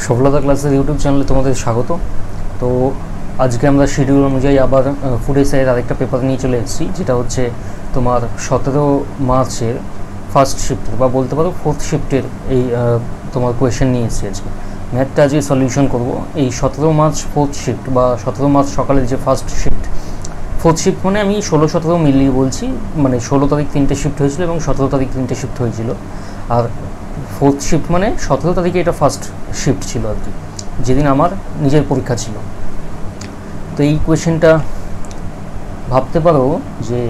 সফলতা ক্লাসের ইউটিউব চ্যানেলে তোমাদের স্বাগত। তো আজকে আমরা শিডিউল অনুযায়ী আবার ফুড এসআইয়ের আরেকটা পেপার নিয়ে চলে এসেছি, যেটা হচ্ছে তোমার 17 মার্চের ফার্স্ট শিফটের বা বলতে পারো ফোর্থ শিফটের এই তোমার কোয়েশ্চেন নিয়ে এসেছি। আজকে ম্যাথটা আজকে সলিউশন করব। এই 17 মার্চ ফোর্থ শিফট বা 17 মার্চ সকালের যে ফার্স্ট শিফট, ফোর্থ শিফট মানে আমি 16-17 মিলিয়ে বলছি, মানে 16 তারিখ 3টে শিফট হয়েছিল এবং 17 তারিখ 3টে শিফট হয়েছিল। আর ফোর্থ শিফট মানে 17 তারিখে এটা ফার্স্ট শিফট ছিল আর কি, যেদিন আমার নিজের পরীক্ষা ছিল। তো এই কোয়েশ্চেনটা ভাবতে পারো যে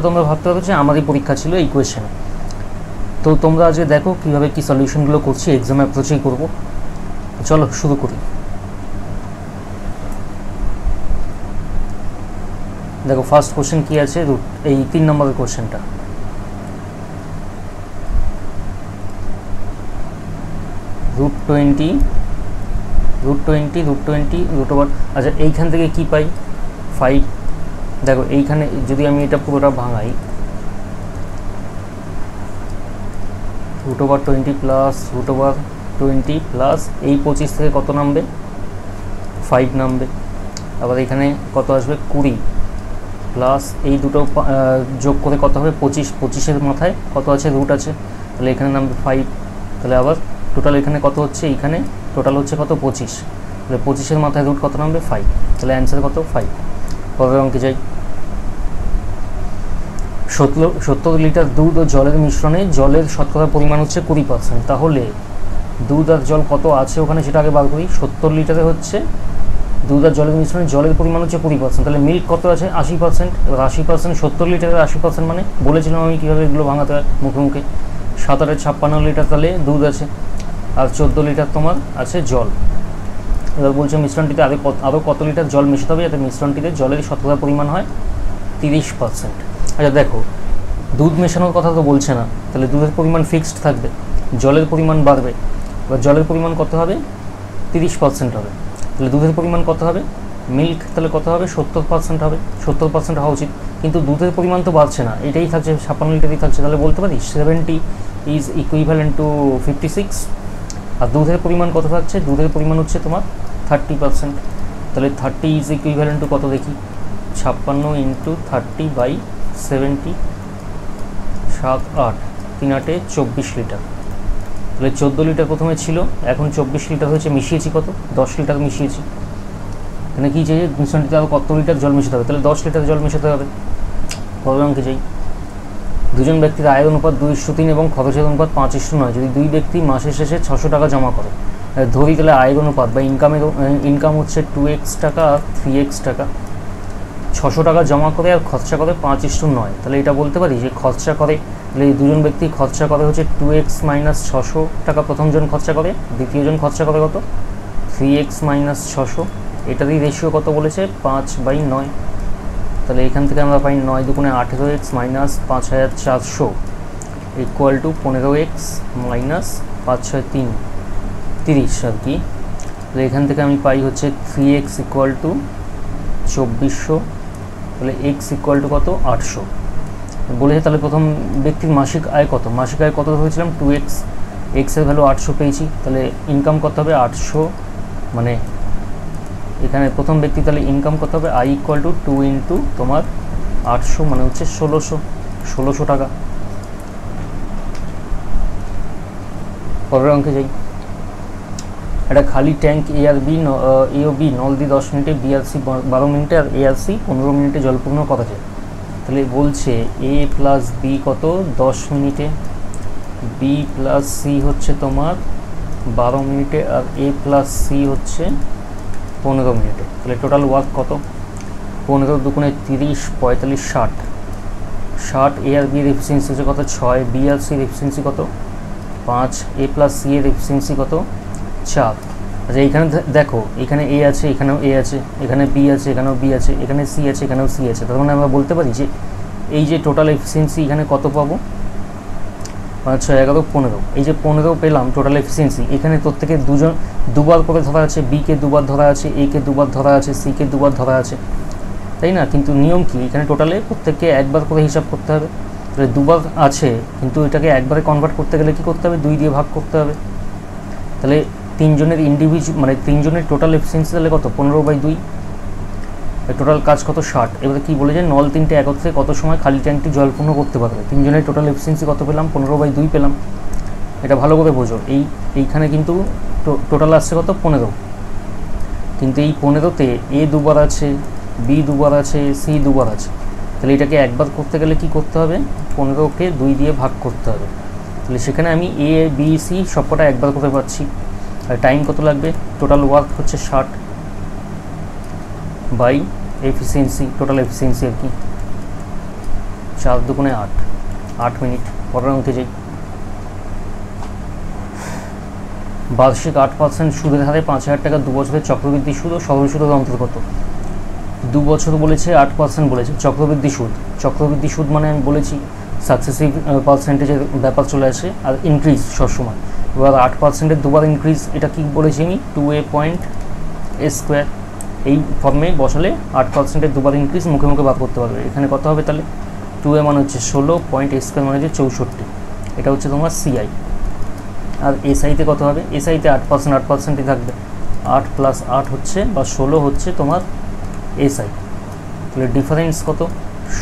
তোমরা ভাবতে পারো যে আমারই পরীক্ষা ছিল এই কোয়েশ্চেন। তো তোমরা আজকে দেখো কীভাবে কী সলিউশনগুলো করছি, এক্সাম অ্যাপ্রোচেই করবো। চলো শুরু করি। দেখো ফার্স্ট কোয়েশ্চেন কী আছে, এই 3 নম্বরের কোয়েশ্চেনটা। √20 আচ্ছা এইখান থেকে কি পাই 5। দেখো এইখানে যদি আমি এটা পুরোটা ভাঙাই, √20 প্লাস √20 প্লাস এই 25 থেকে কত নামবে 5 নামবে। আবার এখানে কত আসবে 20 প্লাস এই দুটো যোগ করে কত হবে 25। 25-এর মাথায় কত আছে রুট আছে, তাহলে এখানে নামবে 5। তাহলে আবার টোটাল এখানে কত হচ্ছে, এইখানে টোটাল হচ্ছে কত 25, তাহলে 25-এর মাথায় রুট কত নামবে 5। তাহলে অ্যান্সার কত 5। পরের অঙ্কে যাই। 70 লিটার দুধ ও জলের মিশ্রণে জলের শতকরা পরিমাণ হচ্ছে 20%। তাহলে দুধ আর জল কত আছে ওখানে সেটা আগে বার করি। 70 লিটারে হচ্ছে দুধ আর জলের মিশ্রণে জলের পরিমাণ হচ্ছে 20%, তাহলে মিল্ক কত আছে 80%। এবার 80%, 70 লিটারের 80% মানে বলেছিলাম আমি কীভাবে এগুলো ভাঙাতে হয় মুখে মুখে। 7-8-56 লিটার তাহলে দুধ আছে, আর 14 লিটার তোমার আছে জল। এবার বলছে মিশ্রণটিতে আরও কত লিটার জল মেশাতে হবে যাতে মিশ্রণটিতে জলের শতকরা পরিমাণ হয় 30%। আচ্ছা দেখো দুধ মেশানোর কথা তো বলছে না, তাহলে দুধের পরিমাণ ফিক্সড থাকবে, জলের পরিমাণ বাড়বে। এবার জলের পরিমাণ কত হবে 30% হবে, তাহলে দুধের পরিমাণ কত হবে মিল্ক, তাহলে কত হবে 70% হবে, 70% হওয়া উচিত। কিন্তু দুধের পরিমাণ তো বাড়ছে না, এটাই থাকছে 56 লিটারই থাকছে, তাহলে বলতে পারি 70 ইজ ইকুইভ্যালেন্ট টু 56। আর দুধের পরিমাণ কত থাকছে, দুধের পরিমাণ হচ্ছে তোমার 30%, তাহলে 30 ইজ ইকুইভ্যালেন্ট টু কত দেখি 56 × 30/70, 7-8 3-8 24 লিটার। তাহলে 14 লিটার প্রথমে ছিল, এখন 24 লিটার হয়েছে, মিশিয়েছি কত 10 লিটার মিশিয়েছি। এখানে কী চাই মিশ্রণটিতে আরও কত লিটার জল মেশাতে হবে, তাহলে 10 লিটার জল মেশাতে হবে। পরের অঙ্কে যাই। দুজন ব্যক্তির আয়ের অনুপাত 2:3 এবং খরচের অনুপাত 5:9। যদি দুই ব্যক্তি মাসের শেষে 600 টাকা জমা করে, ধরি তাহলে আয়ের অনুপাত বা ইনকাম হচ্ছে 2x টাকা আর 3x টাকা। 600 টাকা জমা করে আর খরচা করে 5:9, তাহলে এটা বলতে পারি যে খরচা করে, তাহলে এই দুজন ব্যক্তি খরচা করে হচ্ছে 2x - 600 টাকা প্রথমজন খরচা করে, দ্বিতীয়জন খরচা করে কত 3x - 600। এটারই রেশিও কত বলেছে 5/9। তাহলে এখান থেকে আমরা পাই 9 × 2 = 18x - 5400 ইকুয়াল টু 15x - 5-6 30 আর কি। তাহলে এখান থেকে আমি পাই হচ্ছে 3x ইকুয়াল টু 2400, তাহলে x ইকুয়াল টু কত 800 বলেছে। তাহলে প্রথম ব্যক্তির মাসিক আয় কত, মাসিক আয় কত ধরেছিলাম 2x, x এর ভ্যালু 800 পেয়েছি, তাহলে ইনকাম কত হবে 800, মানে এখানে প্রথম ব্যক্তি তাহলে ইনকাম কত হবে i ইকুয়াল টু 2 × তোমার 800 মানে হচ্ছে 1600 টাকা। পরের অঙ্কে যাই। একটা খালি ট্যাঙ্ক এ ও বি নল দিয়ে 10 মিনিটে, বিআরসি 12 মিনিটে আর এআরসি 15 মিনিটে জল পূর্ণ করা যায়। তাহলে বলছে a + b কত 10 মিনিটে, b + c হচ্ছে তোমার 12 মিনিটে আর a + c হচ্ছে 15 মিনিটে। তাহলে টোটাল ওয়ার্ক কত 15 × 2 = 30, 45, 60। এ আর বি এর এফিসিয়েন্সি হচ্ছে কত 6, বি আর সির এফিসিয়েন্সি কত 5, a + c এর এফিসিয়েন্সি কত 4। আচ্ছা এইখানে দেখো এখানে এ আছে, এখানেও এ আছে, এখানে বি আছে, এখানেও বি আছে, এখানে সি আছে, এখানেও সি আছে। তার মানে আমরা বলতে পারি যে এই যে টোটাল এফিসিয়েন্সি এখানে কত পাবো 5, 6, 11, 15। এই যে 15 পেলাম টোটাল এফিসিয়েন্সি, এখানে প্রত্যেকে দুবার করে ধরা আছে, বিকে দুবার ধরা আছে, একে দুবার ধরা আছে, সিকে দুবার ধরা আছে, তাই না? কিন্তু নিয়ম কি এখানে টোটালে প্রত্যেককে একবার করে হিসাব করতে হবে। দুবার আছে কিন্তু এটাকে একবারে কনভার্ট করতে গেলে কি করতে হবে 2 দিয়ে ভাগ করতে হবে। তাহলে তিনজনের ইন্ডিভিজুয়াল মানে তিনজনের টোটাল এফিসিয়েন্সি তাহলে কত 15/2, টোটাল কাজ কত 60। এবারে কী বলে যে নল তিনটে একত্রে কত সময় খালি ট্যাঙ্কটি জল পূর্ণ করতে পারবে। তিনজনের টোটাল এফিসিয়েন্সি কত পেলাম 15/2 পেলাম। এটা ভালো করে বোঝো, এইখানে কিন্তু টোটাল আসছে কত 15, কিন্তু এই 15তে এ দুবার আছে, বি দুবার আছে, সি দুবার আছে। তাহলে এটাকে একবার করতে গেলে কি করতে হবে 15কে 2 দিয়ে ভাগ করতে হবে। তাহলে সেখানে আমি এ বি সি সবকটা একবার করে পাচ্ছি। আর টাইম কত লাগবে, টোটাল ওয়ার্ক হচ্ছে 60 বাই এফিসিয়েন্সি, টোটাল এফিসিয়েন্সি আর কি 4 দুগুণে 8 মিনিট। পরের অঙ্কে যাই। বার্ষিক 8% সুদের হারে 5,000 টাকা 2 বছরের চক্রবৃদ্ধি সুদ ও সরল সুদের অন্তর্গত। 2 বছর বলেছে, 8% বলেছে। চক্রবৃদ্ধি সুদ মানে আমি বলেছি সাকসেসিভ পার্সেন্টেজের ব্যাপার চলে আসে, আর ইনক্রিজ সবসময়। এবার 8%-এর দুবার ইনক্রিজ, এটা কি বলেছি আমি 2a.a²। এই ফর্মে বসালে 8%-এর দুবার ইনক্রিজ মুখে মুখে বার করতে পারবে। এখানে কত হবে তাহলে 2a মানে হচ্ছে 16, a² মানে হচ্ছে 64। এটা হচ্ছে তোমার সিআই। আর এসআইতে কত হবে, এসআইতে 8%ই থাকবে। 8 + 8 হচ্ছে বা 16 হচ্ছে তোমার এসআই। তাহলে ডিফারেন্স কত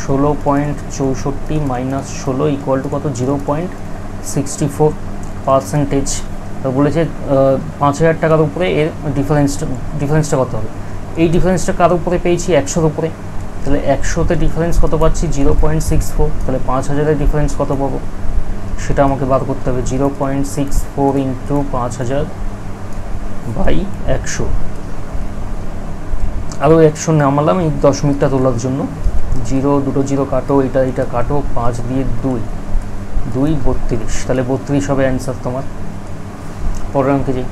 16.64 - 16 = কত 0.64%। বলেছে 5,000 টাকার উপরে এর ডিফারেন্সটা কত হবে। এই ডিফারেন্সটা কার উপরে পেয়েছি 100-র উপরে। তাহলে 100তে ডিফারেন্স কত পাচ্ছি 0.64। তাহলে 5,000-এর ডিফারেন্স কত পাবো সেটা আমাকে বার করতে হবে। 0.64 × 5,000 বাই 100। আরও 100 নামালাম এই দশমিকটা তোলার জন্য। 0 দুটো 0 কাটো, এটা কাটো, 5 দিয়ে 2 32। তাহলে 32 হবে অ্যান্সার তোমার। পরের অঙ্কে যাই।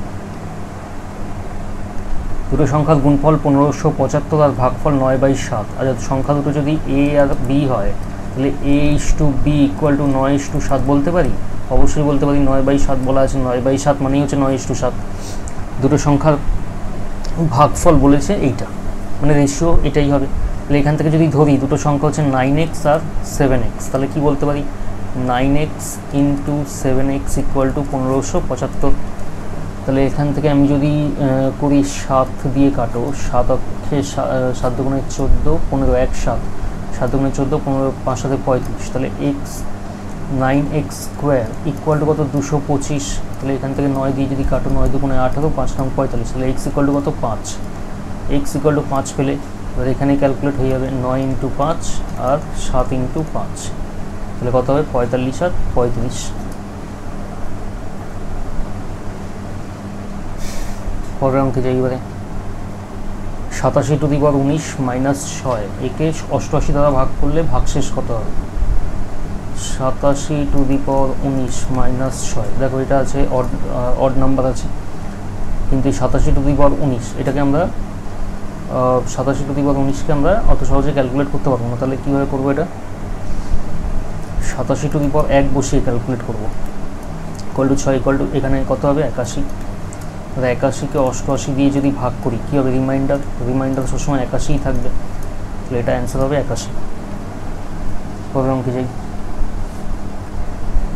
দুটো সংখ্যার গুণফল 1575 আর ভাগফল 9/7। আচ্ছা, সংখ্যা দুটো যদি এ আর বি হয় তাহলে a/b = 9/7 বলতে পারি। অবশ্যই বলতে পারি। 9/7 বলা আছে, 9/7 মানেই হচ্ছে 9/7। দুটো সংখ্যার ভাগফল বলেছে এইটা, মানে রেশিও এটাই হবে। তাহলে এখান থেকে যদি ধরি দুটো সংখ্যা হচ্ছে 9x আর 7x, তাহলে কি বলতে পারি 9x × 7x = 1575। তাহলে এখান থেকে আমি যদি করি 7 দিয়ে কাটো, 7 অক্ষে 7 দুগুণে 14, 15 1 7, 7 দুগুণে 14, 15 5 7 35। তাহলে 9x² = কত 225। তাহলে এখান থেকে 9 দিয়ে যদি কাটো, 9 দুগুণে 18, 5 9 45। তাহলে x = কত 5। x = 5 পেলে এবার এখানে ক্যালকুলেট হয়ে যাবে 9 × 5 আর 7 × 5। তাহলে কত হবে 45 আর 35। পরের অঙ্কে যাই এবারে। 87⁻19 - 6 একে 88 দ্বারা ভাগ করলে ভাগশেষ কত হবে। 87⁻19 - 6, দেখো এটা আছে অড নাম্বার আছে, কিন্তু 87⁻19 এটাকে আমরা 87⁻19কে আমরা অত সহজে ক্যালকুলেট করতে পারবো না। তাহলে কীভাবে করবো এটা 87⁻1 বসিয়ে ক্যালকুলেট করবো। = 6 = এখানে কত হবে 81। 81কে 88 দিয়ে যদি ভাগ করি কী হবে রিমাইন্ডার সবসময় 81ই থাকবে। তাহলে এটা অ্যান্সার হবে 81। পরের অঙ্কে যাই।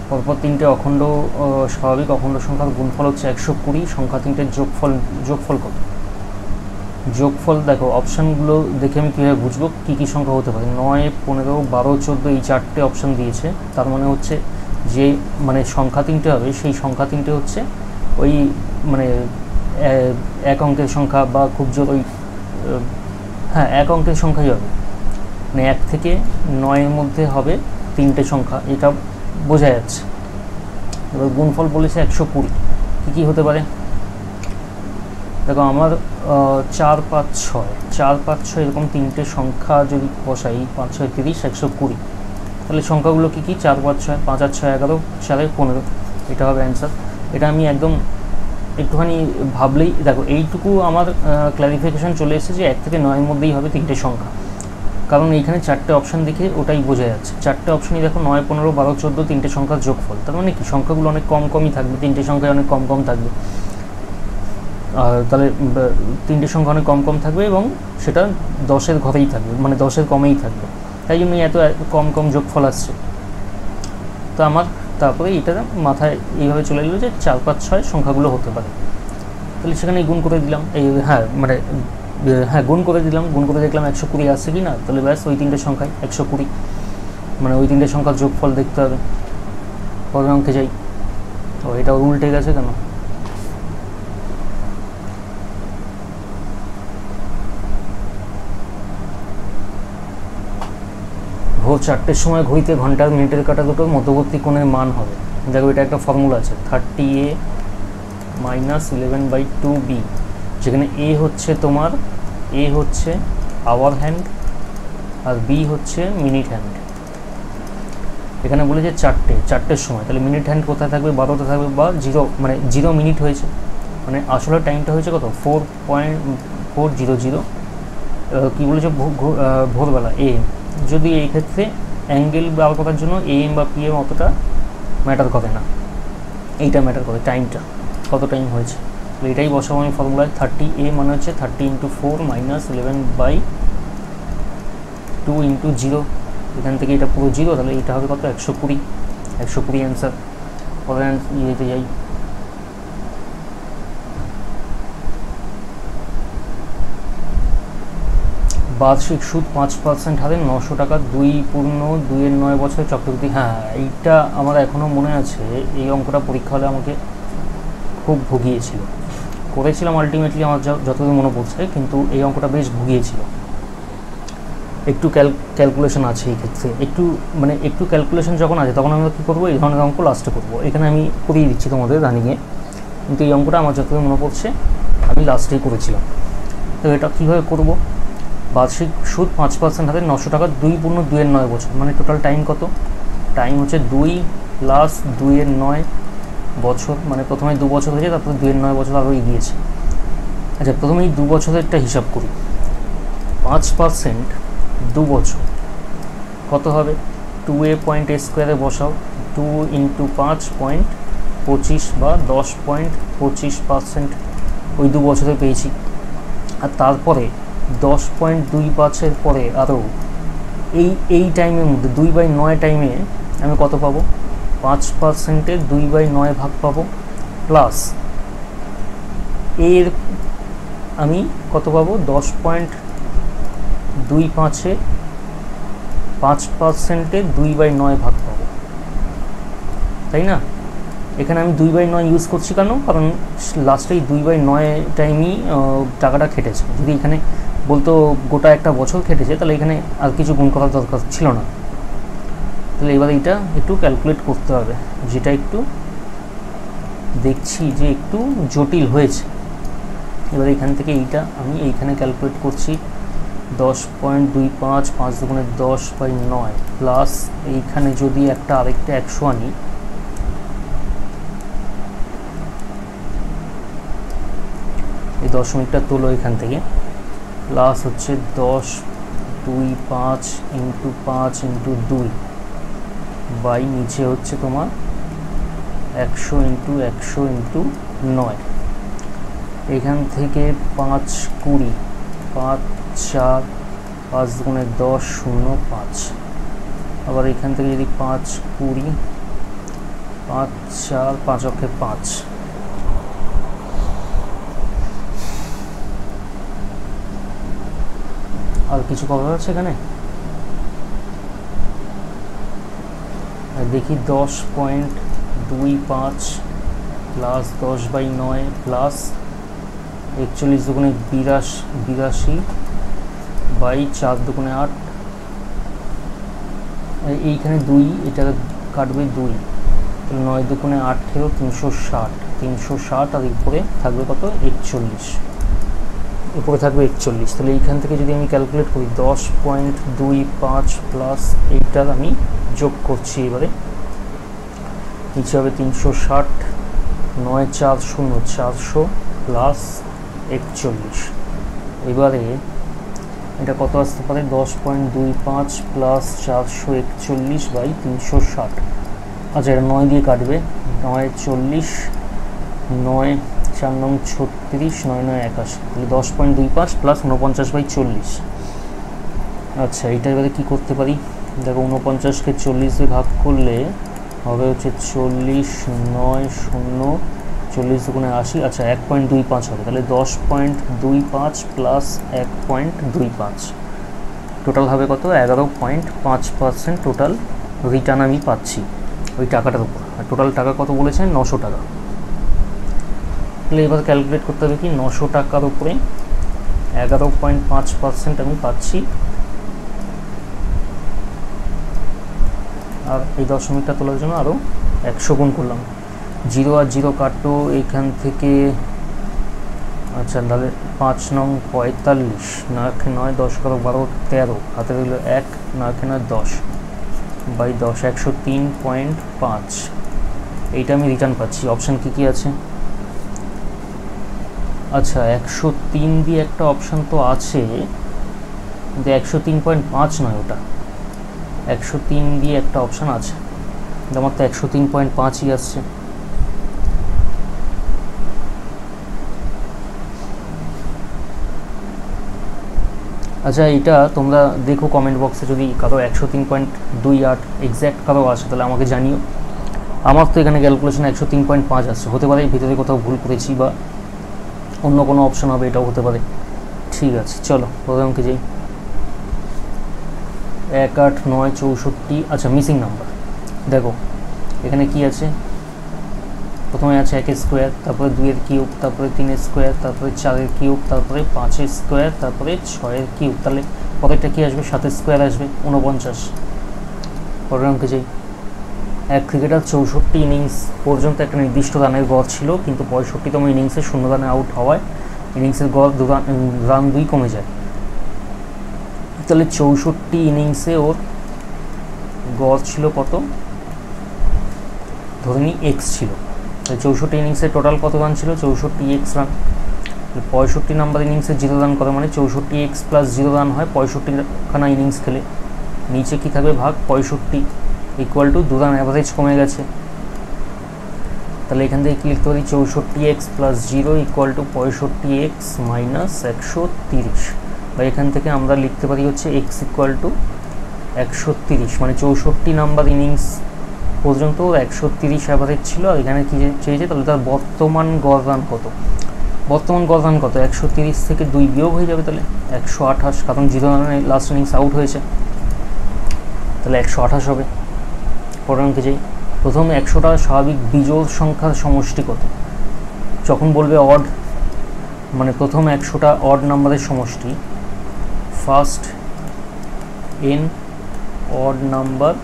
পরপর তিনটে অখণ্ড স্বাভাবিক অখণ্ড সংখ্যার গুণফল হচ্ছে 120। সংখ্যা তিনটের যোগফল কত। যোগফল দেখো অপশানগুলো দেখে আমি কীভাবে বুঝবো কী কী সংখ্যা হতে পারে। 9 15 12 14 এই 4টে অপশান দিয়েছে। তার মানে হচ্ছে যে মানে সংখ্যা তিনটে হবে সেই সংখ্যা তিনটে হচ্ছে ওই মানে এক অঙ্কের সংখ্যা বা খুব জোর ওই হ্যাঁ এক অঙ্কের সংখ্যাই হবে, মানে 1 থেকে 9-এর মধ্যে হবে তিনটে সংখ্যা, এটা বোঝা যাচ্ছে। এবার গুণফল বলেছে 120। কী হতে পারে দেখো আমার 4 5 6 4 5 6 এরকম তিনটে সংখ্যা যদি বসাই 5 6 30 120, তাহলে সংখ্যাগুলো কী 4 5 6 5 আর 6 11 4 15, এটা হবে অ্যান্সার। এটা আমি একদম একটুখানি ভাবলেই দেখো এইটুকু আমার ক্ল্যারিফিকেশান চলে এসেছে যে 1 থেকে 9-এর মধ্যেই হবে তিনটে সংখ্যা, কারণ এইখানে 4টে অপশান দেখে ওটাই বোঝা যাচ্ছে। 4টে অপশানই দেখো 9 15 12 14 তিনটে সংখ্যার যোগফল, তার মানে কি সংখ্যাগুলো অনেক কমই থাকবে, তিনটে সংখ্যায় অনেক কম থাকবে। তাহলে তিনটে সংখ্যা অনেক কম থাকবে এবং সেটা 10-এর ঘরেই থাকবে, মানে 10-এর কমেই থাকবে, তাই জন্যই এত কম যোগফল আসছে। তো আমার তারপরে এটা মাথায় এইভাবে চলে এলো যে 4, 5, 6 সংখ্যাগুলো হতে পারে। তাহলে সেখানে গুণ করে দিলাম, এই গুণ করে দিলাম, গুণ করে দেখলাম 120 আসছে কি না। তাহলে ব্যাস ওই তিনটে সংখ্যায় 120, মানে ওই তিনটে সংখ্যার যোগফল দেখতে হবে। পরের অঙ্কে যাই। ও এটা উল্টে গেছে কেন? ভোর 4টের সময় ঘড়িতে ঘন্টার মিনিটের কাঁটা দুটোর মধ্যবর্তী কোণের মান হবে। দেখো এটা একটা ফর্মুলা আছে, 30A - 11/2B, যেখানে এ হচ্ছে তোমার আওয়ার হ্যান্ড আর বি হচ্ছে মিনিট হ্যান্ড। এখানে বলেছে 4টের সময়, তাহলে মিনিট হ্যান্ড কোথায় থাকবে? 12তে থাকবে, বা 0, মানে 0 মিনিট হয়েছে, মানে আসলে টাইমটা হয়েছে কত? 4.400। কী বলেছে? ভোরবেলা AM। যদি এই ক্ষেত্রে অ্যাঙ্গেল বার করার জন্য AM বা PM অতটা ম্যাটার করে না, এইটা ম্যাটার করে, টাইমটা কত টাইম হয়েছে। এটাই বসাবো আমি ফর্মুলায়। 30A মানে হচ্ছে 30 × 4 - 11/2 × 0। এখান থেকে এটা পুরো 0, তাহলে এটা হবে কত? 120 অ্যান্সার। পরের ইয়েতে যাই। বার্ষিক সুদ 5% হারে 900 টাকা 2.29 বছরের চক্রবৃদ্ধি। হ্যাঁ, এইটা আমার এখনও মনে আছে। এই অঙ্কটা পরীক্ষা হলে আমাকে খুব ভুগিয়েছিল, করেছিলাম আলটিমেটলি, আমার যতদূর মনে পড়ছে, কিন্তু এই অঙ্কটা বেশ ভুগিয়েছিল। একটু ক্যালকুলেশন আছে এই ক্ষেত্রে, একটু ক্যালকুলেশন যখন আছে তখন আমরা কী করবো? এই ধরনের অঙ্ক লাস্টে করবো। এখানে আমি করিয়ে দিচ্ছি তোমাদের রানিংয়ে, কিন্তু এই অঙ্কটা আমার যতদূর মনে পড়ছে আমি লাস্টেই করেছিলাম। তো এটা কীভাবে করবো? বার্ষিক সুদ 5% হারে 900 টাকা 2.29 বছর, মানে টোটাল টাইম কত? টাইম হচ্ছে 2 + 2.9 বছর, মানে প্রথমে 2 বছর হয়েছে, তারপরে 2.9 বছর আরও এগিয়েছে। আচ্ছা, প্রথমে এই 2 বছরেরটা হিসাব করি। 5% 2 বছর কত হবে? 2a পয়েন্ট a স্কোয়ারে বসাও, 2 × 5.25 বা 10.25% ওই 2 বছরে পেয়েছি। আর তারপরে 10.25-এর পরে আরও এই টাইমের মধ্যে 2/9 টাইমে আমি কত পাবো? 5%-এর 2/9 ভাগ পাবো, প্লাস এর আমি কত পাবো? 10.25-এ 5%-এর 2/9 ভাগ পাবো, তাই না? এখানে আমি 2/9 ইউজ করছি কেন? কারণ লাস্টেই 2/9 টাইমই টাকাটা খেটেছে। যদি এখানে বলতো গোটা একটা বছর খেটেছে, তাহলে এখানে আর কিছু গুণ করার দরকার ছিল না। তাহলে এবার এইটা একটু ক্যালকুলেট করতে হবে, যেটা একটু দেখছি যে একটু জটিল হয়েছে। এবার এখান থেকে এইটা আমি এইখানে ক্যালকুলেট করছি, 10.25 5 × 10/9 প্লাস এইখানে যদি আরেকটা 100 আনি, এই দশমিকটা তোলো এখান থেকে, প্লাস হচ্ছে 10.25 × 5 × 2 বাই নিচে হচ্ছে তোমার 100 × 100 × 9। এখান থেকে 5 20 5 4 5 × 10 0 5। আবার এখান থেকে যদি 5 20 5 4 5 অক্ষে 5, আর কিছু করার আছে এখানে? দেখি 10.25 প্লাস 10/9 প্লাস 41 দুগুণে 82 বাই 4 দুগুণে 8। এইখানে 2, এটা কাটবে 2, তাহলে 9 দুগুণে 8 হলো 360 আর উপরে থাকবে কত? 41, উপরে থাকবে 41। তাহলে এইখান থেকে যদি আমি ক্যালকুলেট করি 10.25 প্লাস এইটার আমি যোগ করছি, এবারে নিচে হবে 360, 9 4 0 400 প্লাস 41। এবারে এটা কত আসতে পারে? 10.25 প্লাস 441 বাই 360। আচ্ছা, এটা 9 দিয়ে কাটবে, 9 40, 9 4 9 36, 9 9 81, তাহলে 10.25 প্লাস 49/40। আচ্ছা, এইটা এবারে কী করতে পারি? দেখো 49কে 40 দিয়ে ভাগ করলে হবে হচ্ছে 40, 9, 0, 40 দুগুণে 80, আচ্ছা 1.25 হবে, তাহলে 10.25 প্লাস 1.25 টোটাল হবে কত? 11.5% টোটাল রিটার্ন আমি পাচ্ছি ওই টাকাটার উপর। আর টোটাল টাকা কত বলেছেন? 900 টাকা। তাহলে এবার ক্যালকুলেট করতে হবে কি 900 টাকার উপরে 11.5% আমি পাচ্ছি। আর এই দশমিকটা তোলার জন্য আরও 100 গুণ করলাম, 0 আর 0 কাটো এখান থেকে। আচ্ছা তাহলে 5 নং 45, 9 9 10 11 12 13, হাতে রইল 1, 9 9 10 বাই 10, 103.5। এইটা আমি রিটার্ন পাচ্ছি। অপশান কী আছে? আচ্ছা 103 দিয়ে একটা অপশান তো আছে, কিন্তু 103.5 নয়, ওটা 103 দিয়ে একটা অপশান আছে, আমার তো 103.5ই আসছে। আচ্ছা এটা তোমরা দেখো কমেন্ট বক্সে, যদি কারো 103.28 এক্স্যাক্ট কারো আসে তাহলে আমাকে জানিও। আমার তো এখানে ক্যালকুলেশন 103.5 আসছে, হতে পারে ভিতরে কোথাও ভুল করেছি বা অন্য কোনো অপশন হবে, এটাও হতে পারে। ঠিক আছে চলো প্রথম অঙ্কে যাই। 1 8 9 64, আচ্ছা মিসিং নাম্বার দেখো এখানে কি আছে। প্রথমে আছে 1 স্কোয়ার, তারপরে 2 এর কিউব, তারপরে 3 এর স্কোয়ার, তারপরে 4 এর কিউব, তারপরে 5 এর স্কোয়ার, তারপরে 6 এর কিউব। তাহলে পরেরটা কি আসবে? 7 এর স্কোয়ার আসবে, 49। পরের অঙ্কে যাই। এক ক্রিকেটার 64 ইনিংস পর্যন্ত একটা নির্দিষ্ট রানের গড় ছিল, কিন্তু 65তম ইনিংসে 0 রানে আউট হওয়ায় ইনিংসের গড় রান 2 কমে যায়। তাহলে 64 ইনিংসে ওর গড় ছিল কত? ধরে নিই এক্স ছিল। 64 ইনিংসে টোটাল কত রান ছিল? 64x run. 65 নাম্বার ইনিংসে 0 রান করে মানে 64x প্লাস 0 রান হয় 65খানা ইনিংস খেলে। নিচে কি থাকবে? ভাগ 65 ইকুয়াল টু 2 রান অ্যাভারেজ কমে গেছে। তাহলে এখান থেকে কি লিখতে পারি? 64x plus 0 equal to 65x minus 130। বা এখান থেকে আমরা লিখতে পারি হচ্ছে x ইকুয়াল টু 130, মানে 64 নাম্বার ইনিংস পর্যন্ত 130 অ্যাভারেজ ছিল। আর এখানে কী চেয়েছে? তাহলে তার বর্তমান গড় রান কত? বর্তমান গড় রান কত? 130 থেকে 2 বিয়োগ হয়ে যাবে, তাহলে 128, কারণ 0 রানে লাস্ট ইনিংস আউট হয়েছে, তাহলে 128 হবে। পরের অঙ্কে যাই। প্রথম 100টা স্বাভাবিক বিজোড় সংখ্যার সমষ্টি কত? যখন বলবে অড, মানে প্রথম 100টা অড নাম্বারের সমষ্টি, ফার্স্ট এন অড নাম্বার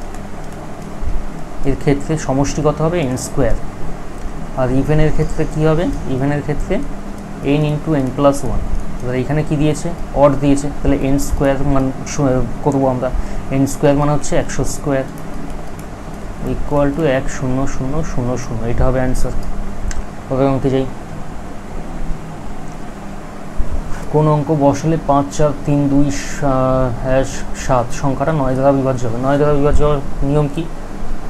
এর ক্ষেত্রে সমষ্টি কত হবে? n square. আর ইভেনের ক্ষেত্রে কি হবে? ইভেনের ক্ষেত্রে n ইন্টু n প্লাস 1। এবার এখানে কি দিয়েছে? অড দিয়েছে, তাহলে n স্কোয়ার মান করবো আমরা। n স্কোয়ার মানে হচ্ছে 100 স্কোয়ার ইকুয়াল টু 1000000, এটা হবে অ্যান্সার। পরের অঙ্কে যাই। কোন অঙ্ক বসালে 5 4 3 2 7 সংখ্যাটা 9 দ্বারা বিভাজ্য হবে? 9 দ্বারা বিভাজ্য হওয়ার নিয়ম কি?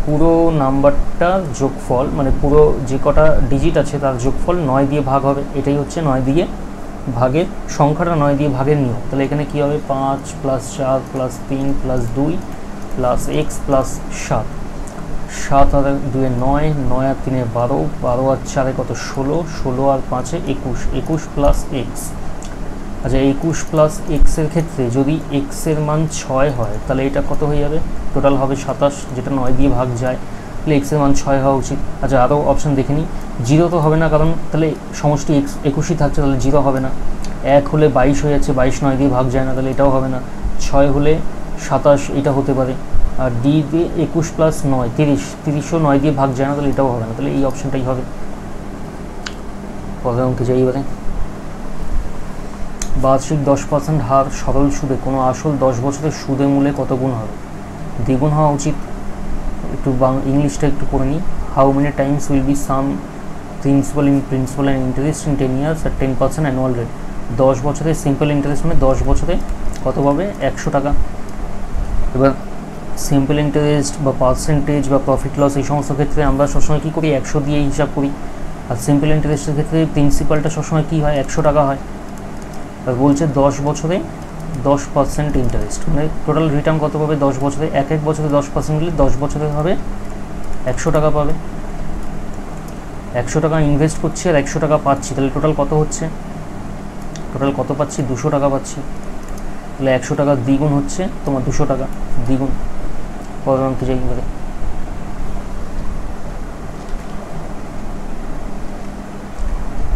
পুরো নাম্বারটার যোগফল, মানে পুরো যে কটা ডিজিট আছে তার যোগফল 9 দিয়ে ভাগ হবে, এটাই হচ্ছে 9 দিয়ে ভাগের সংখ্যাটা 9 দিয়ে ভাগের নিয়ম। তাহলে এখানে কি হবে? 5 plus 4 plus 3 plus 2 plus x plus 7। 7 আর 2 9, 9 আর 3 12, 12 আর 4 কত? 16, 16 আর 5 21, 21 প্লাস এক্স। আচ্ছা 21 প্লাস এক্সের ক্ষেত্রে যদি এক্সের মান 6 হয় তাহলে এটা কত হয়ে যাবে? টোটাল হবে 27, যেটা 9 দিয়ে ভাগ যায়, তাহলে এক্সের মান 6 হওয়া উচিত। আচ্ছা আরও অপশান দেখে নিই। 0 তো হবে না, কারণ তাহলে সমষ্টি 21ই থাকছে, তাহলে 0 হবে না। 1 হলে 22 হয়ে যাচ্ছে, 22 9 দিয়ে ভাগ যায় না, তাহলে এটাও হবে না। 6 হলে 27, এটা হতে পারে। আর ডি দিয়ে 21 প্লাস 9 30, 30ও 9 দিয়ে ভাগ যায় না, তাহলে এটাও হবে না, তাহলে এই অপশানটাই হবে। পরের অঙ্কে যাই এবারে। বার্ষিক 10% হার সরল সুদে কোনো আসল 10 বছরের সুদে মূলে কত গুণ হবে? দ্বিগুণ হওয়া উচিত। একটু ইংলিশটা একটু পড়ে নিই। How many Times will be some principal and interest in 10 years at 10% annual rate? 10 বছরের সিম্পল ইন্টারেস্ট মানে 10 বছরে কত পাবে? 100 টাকা। এবার সিম্পল ইন্টারেস্ট বা পার্সেন্টেজ বা প্রফিট লস এই সমস্ত ক্ষেত্রে আমরা সবসময় কী করি? 100 দিয়ে হিসাব করি। আর সিম্পল ইন্টারেস্টের ক্ষেত্রে প্রিন্সিপালটা সবসময় কী হয়? 100 টাকা হয়। আর বলছে 10 বছরে 10% ইন্টারেস্ট, মানে টোটাল রিটার্ন কত পাবে 10 বছরে? এক বছরে 10% হলে 10 বছরে হবে 100 টাকা পাবে, 100 টাকা ইনভেস্ট করছি আর 100 টাকা পাচ্ছি, তাহলে টোটাল কত হচ্ছে, টোটাল কত পাচ্ছি, 200 টাকা পাচ্ছি। তাহলে 100 টাকা দ্বিগুণ হচ্ছে তোমার 200 টাকা দ্বিগুণ। পরের অঙ্কে যাই এবারে।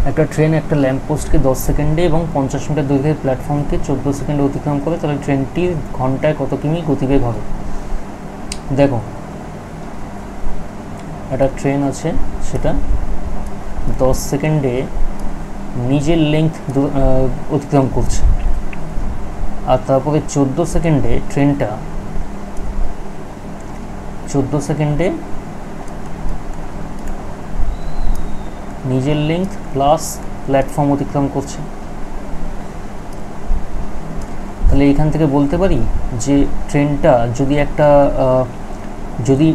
একটা ট্রেন একটা ল্যাম্পপোস্টকে 10 সেকেন্ডে এবং 50 মিটার দৈর্ঘ্যের প্ল্যাটফর্মকে 14 সেকেন্ডে অতিক্রম করে, তাহলে ট্রেনটির ঘন্টায় কত কিমি গতিবেগ হবে। দেখো একটা ট্রেন আছে, সেটা 10 সেকেন্ডে নিজের লেন্থ অতিক্রম করছে, আর তারপরে 14 সেকেন্ডে ট্রেনটা 14 সেকেন্ডে নিজের লেন্থ প্লাস প্ল্যাটফর্ম অতিক্রম করছে। তাহলে এখান থেকে বলতে পারি যে ট্রেনটা যদি একটা যদি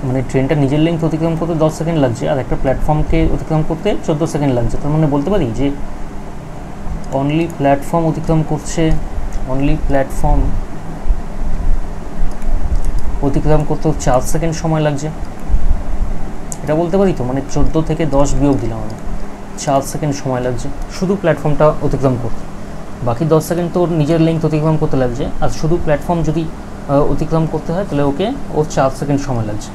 মানে ট্রেনটা নিজের লেন্থ অতিক্রম করতে 10 সেকেন্ড লাগছে আর একটা প্ল্যাটফর্মকে অতিক্রম করতে 14 সেকেন্ড লাগছে, তার মানে বলতে পারি যে অনলি প্ল্যাটফর্ম অতিক্রম করছে, অনলি প্ল্যাটফর্ম অতিক্রম করতেও 4 সেকেন্ড সময় লাগছে, এটা বলতে পারি তো। মানে 14 থেকে 10 বিয়োগ দিলাম আমি, 4 সেকেন্ড সময় লাগছে শুধু প্ল্যাটফর্মটা অতিক্রম করতে, বাকি 10 সেকেন্ড তো ওর নিজের লেন্থ অতিক্রম করতে লাগছে, আর শুধু প্ল্যাটফর্ম যদি অতিক্রম করতে হয় তাহলে ওকে ওর 4 সেকেন্ড সময় লাগছে।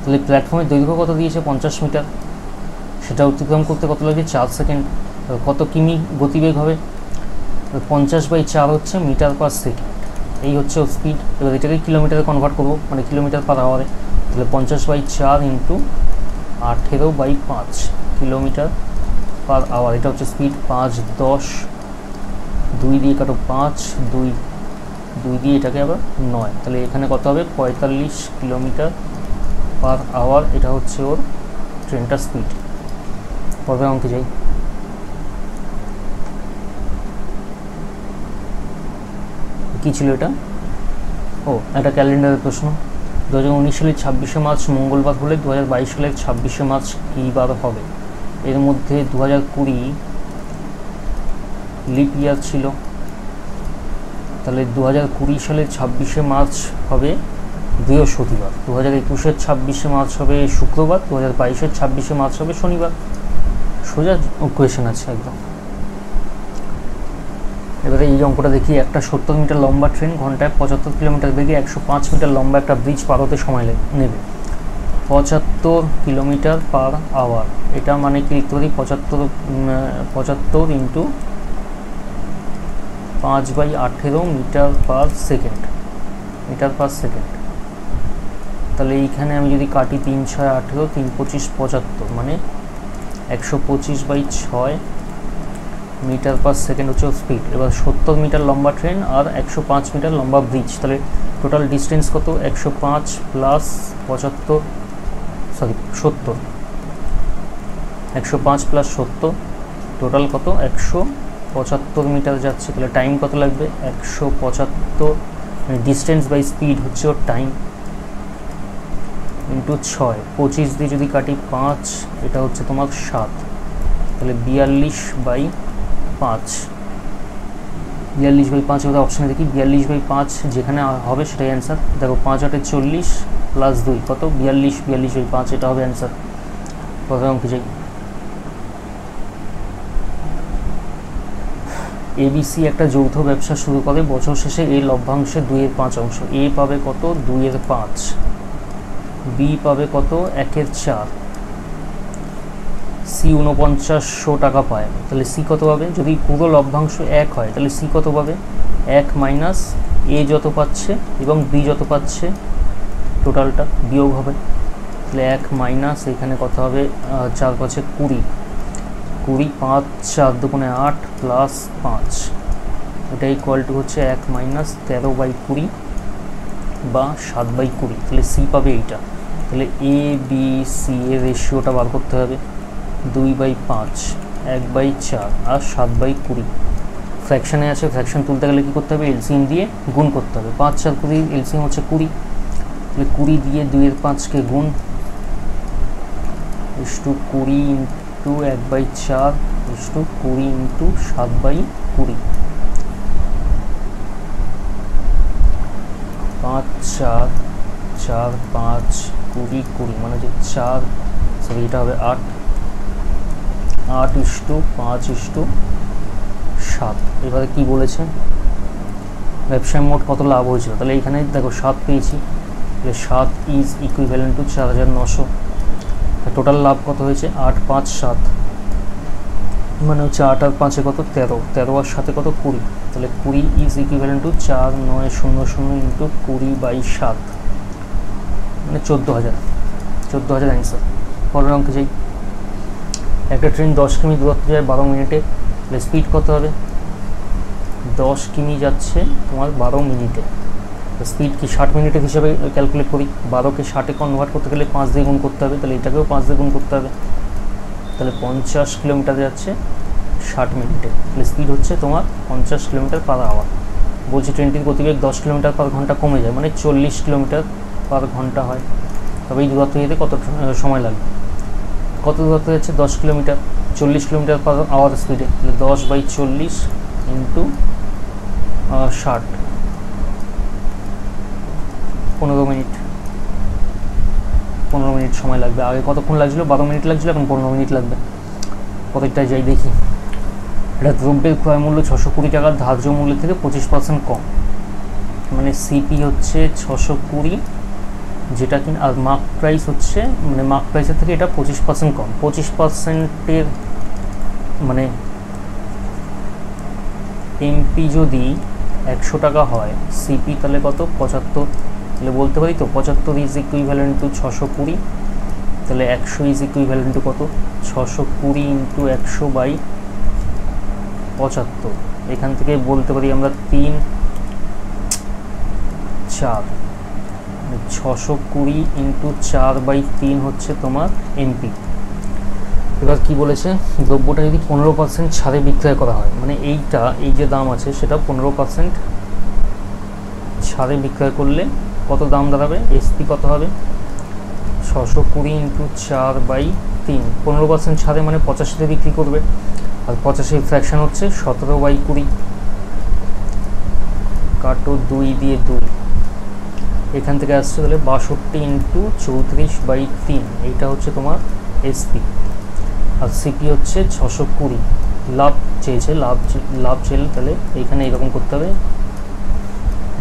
তাহলে প্ল্যাটফর্মের দৈর্ঘ্য কত দিয়েছে 50 মিটার, সেটা অতিক্রম করতে কত লাগছে 4 সেকেন্ড। কত কিমি গতিবেগ হবে, 50/4 হচ্ছে মিটার পার সেকেন্ড, এই হচ্ছে ওর স্পিড। এবার এটাকে কিলোমিটারে কনভার্ট করবো, মানে কিলোমিটার পার আওয়ারে, তাহলে 50/4 ইন্টু 18/5 কিলোমিটার পার আওয়ার, এটা হচ্ছে স্পিড। 5 10 2 দিয়ে কাটো 5, 2 দিয়ে এটাকে আবার 9, তাহলে এখানে কত হবে 45 কিলোমিটার পার আওয়ার, এটা হচ্ছে ওর ট্রেনটার স্পিড। পরের অঙ্কে যাই। কী ছিল এটা, ও একটা ক্যালেন্ডারের প্রশ্ন। 2019 সালের 26শে মার্চ মঙ্গলবার হলে 2022 সালের 26শে মার্চ কী বার হবে। এর মধ্যে 2020 লিপ ইয়ার ছিল, তাহলে 2020 সালের 26শে মার্চ হবে বৃহস্পতিবার, 2021-এর 26শে মার্চ হবে শুক্রবার, 2022-এর 26শে মার্চ হবে শনিবার। সোজা কোয়েশ্চেন আছে একদম। এবারে এই অঙ্কটা দেখি। একটা 70 মিটার লম্বা ট্রেন ঘন্টায় 75 কিলোমিটার বেগে 105 মিটার লম্বা একটা ব্রিজ পার হতে সময় নেবে 75 কিলোমিটার পার আওয়ার। এটা মানে কি লিখতে পারি, 75 into 5/18 metre per second, metre per second. তাহলে এইখানে আমি যদি কাটি 3 6 18, 3 25 75, মানে 125/6 মিটার পার সেকেন্ড হচ্ছে স্পিড। এবার 70 মিটার লম্বা ট্রেন আর 105 মিটার লম্বা ব্রিজ, তাহলে টোটাল ডিস্টেন্স কত, 105 প্লাস 75, সরি 70, 105 প্লাস 70 টোটাল কত 175 মিটার যাচ্ছে। তাহলে টাইম কত লাগবে 175, মানে ডিস্টেন্স বাই স্পিড হচ্ছে ওর টাইম, ইন্টু 6, 25 দিয়ে যদি কাটি 5, এটা হচ্ছে তোমার 7, তাহলে 42/5, 42/5 ওটা অপশানে দেখি, 42/5 যেখানে হবে সেটাই অ্যান্সার। দেখো 5 8 40 প্লাস 2 কত 42, 42/5 এটা হবে অ্যান্সার। প্রথম অঙ্কে যাই। এবিসি একটা যৌথ ব্যবসা শুরু করে, বছর শেষে এর লভ্যাংশে 2/5 অংশ। এ পাবে কত 2/5, বি পাবে কত 1/4, সি 4900 টাকা পায়। তাহলে সি কত পাবে, যদি পুরো লভ্যাংশ 1 হয় তাহলে সি কত পাবে 1 মাইনাস এ যত পাচ্ছে এবং বি যত পাচ্ছে টোটালটা বিয়োগ হবে। তাহলে 1 মাইনাস এখানে কত হবে 4 5 20, 20 5 4 2 8 প্লাস 5, এটা ইকুয়াল টু হচ্ছে 1 মাইনাস 13/20 বা 7/20। তাহলে সি পাবে এইটা। তাহলে এ বি সি এর রেশিওটা বার করতে হবে, 2/5, 1/4 আর 7/20। ফ্র্যাকশানে আছে, ফ্র্যাকশন তুলতে গেলে কী করতে হবে, এলসিএম দিয়ে গুণ করতে হবে। 5 4 20, এলসিএম হচ্ছে 20, তাহলে 20 দিয়ে 2/5কে গুণ, ইস্টু 20 ইন্টু 1/4 ইস্টু 20 ইন্টু 7/20, 5 4 4 5 20 20 মানে হচ্ছে 4, সরি এটা হবে 8 8:5:7। এবারে কি বলেছে ব্যবসায় মোট কত লাভ হয়েছিল, তাহলে এইখানে দেখো 7 পেয়েছি, তাহলে 7 ইজ ইকুইভ্যালেন্ট টু 4900। টোটাল লাভ কত হয়েছে 857, মানে হচ্ছে 8 আর 5 কত 13, 13 আর 7 কত 20, তাহলে 20 ইজ ইকুইভ্যালেন্ট টু 4900 ইন্টু 20/7 মানে 14,000 অ্যান্সার। পরের অঙ্কে যাই। একটা ট্রেন 10 কিমি দূরত্ব যায় 12 মিনিটে, তাহলে স্পিড কত হবে 10 কিমি যাচ্ছে তোমার 12 মিনিটে, স্পিড কি 60 মিনিটের হিসাবে ক্যালকুলেট করি, 12কে 60-এ কনভার্ট করতে গেলে 5 দিয়ে গুণ করতে হবে, তাহলে এটাকেও 5 দিয়ে গুণ করতে হবে, তাহলে 50 কিলোমিটার যাচ্ছে 60 মিনিটে, তাহলে স্পিড হচ্ছে তোমার 50 কিলোমিটার পার আওয়ার। বলছি ট্রেনটির গতিবেগ 10 কিলোমিটার পার ঘন্টা কমে যায়, মানে 40 কিলোমিটার পার ঘন্টা হয়, তবে এই দূরত্ব যেতে কত সময় লাগবে, কত দূরত্ব যাচ্ছে 10 কিলোমিটার, 40 কিলোমিটার পার আওয়ার স্পিডে, তাহলে 10/40 ইন্টু 60, 15 মিনিট, 15 মিনিট সময় লাগবে। আগে কতক্ষণ লাগছিল 12 মিনিট লাগছিল, এখন 15 মিনিট লাগবে। কতটা যাই দেখি। এটা দ্রব্যের ক্রয় মূল্য 620 টাকার ধার্য মূল্যের থেকে 25% কম, মানে সিপি হচ্ছে 620, যেটা কিনা আর মার্ক প্রাইস হচ্ছে মানে মার্ক প্রাইসের থেকে এটা 25% কম। 25%-এর মানে এমপি যদি 100 টাকা হয়, সিপি তাহলে কত 75, তাহলে বলতে পারি তো 75 ইজ ইকুইভ্যালেন্ট টু 620, তাহলে 100 ইজ ইকুইভ্যালেন্ট টু কত 620 ইন্টু 100/75। এখান থেকে বলতে পারি আমরা 3, 4, 620 ইন্টু 4/3 হচ্ছে তোমার এমপি। এবার কি বলেছে দ্রব্যটা যদি 15% ছাড়ে বিক্রয় করা হয়, মানে এইটা এই যে দাম আছে সেটা 15% ছাড়ে বিক্রয় করলে কত দাম দাঁড়াবে, এসপি কত হবে 620 ইন্টু 4/3, 15% ছাড়ে মানে 85-তে বিক্রি করবে, আর 85 ফ্র্যাকশন হচ্ছে 17/20, কাটো 2 দিয়ে 2, এখান থেকে আসছে তাহলে 62 ইন্টু 34/3, এইটা হচ্ছে তোমার এসপি। আর সিপি হচ্ছে 620, লাভ চেয়েছে, লাভ চেয়ে তাহলে এখানে এরকম করতে হবে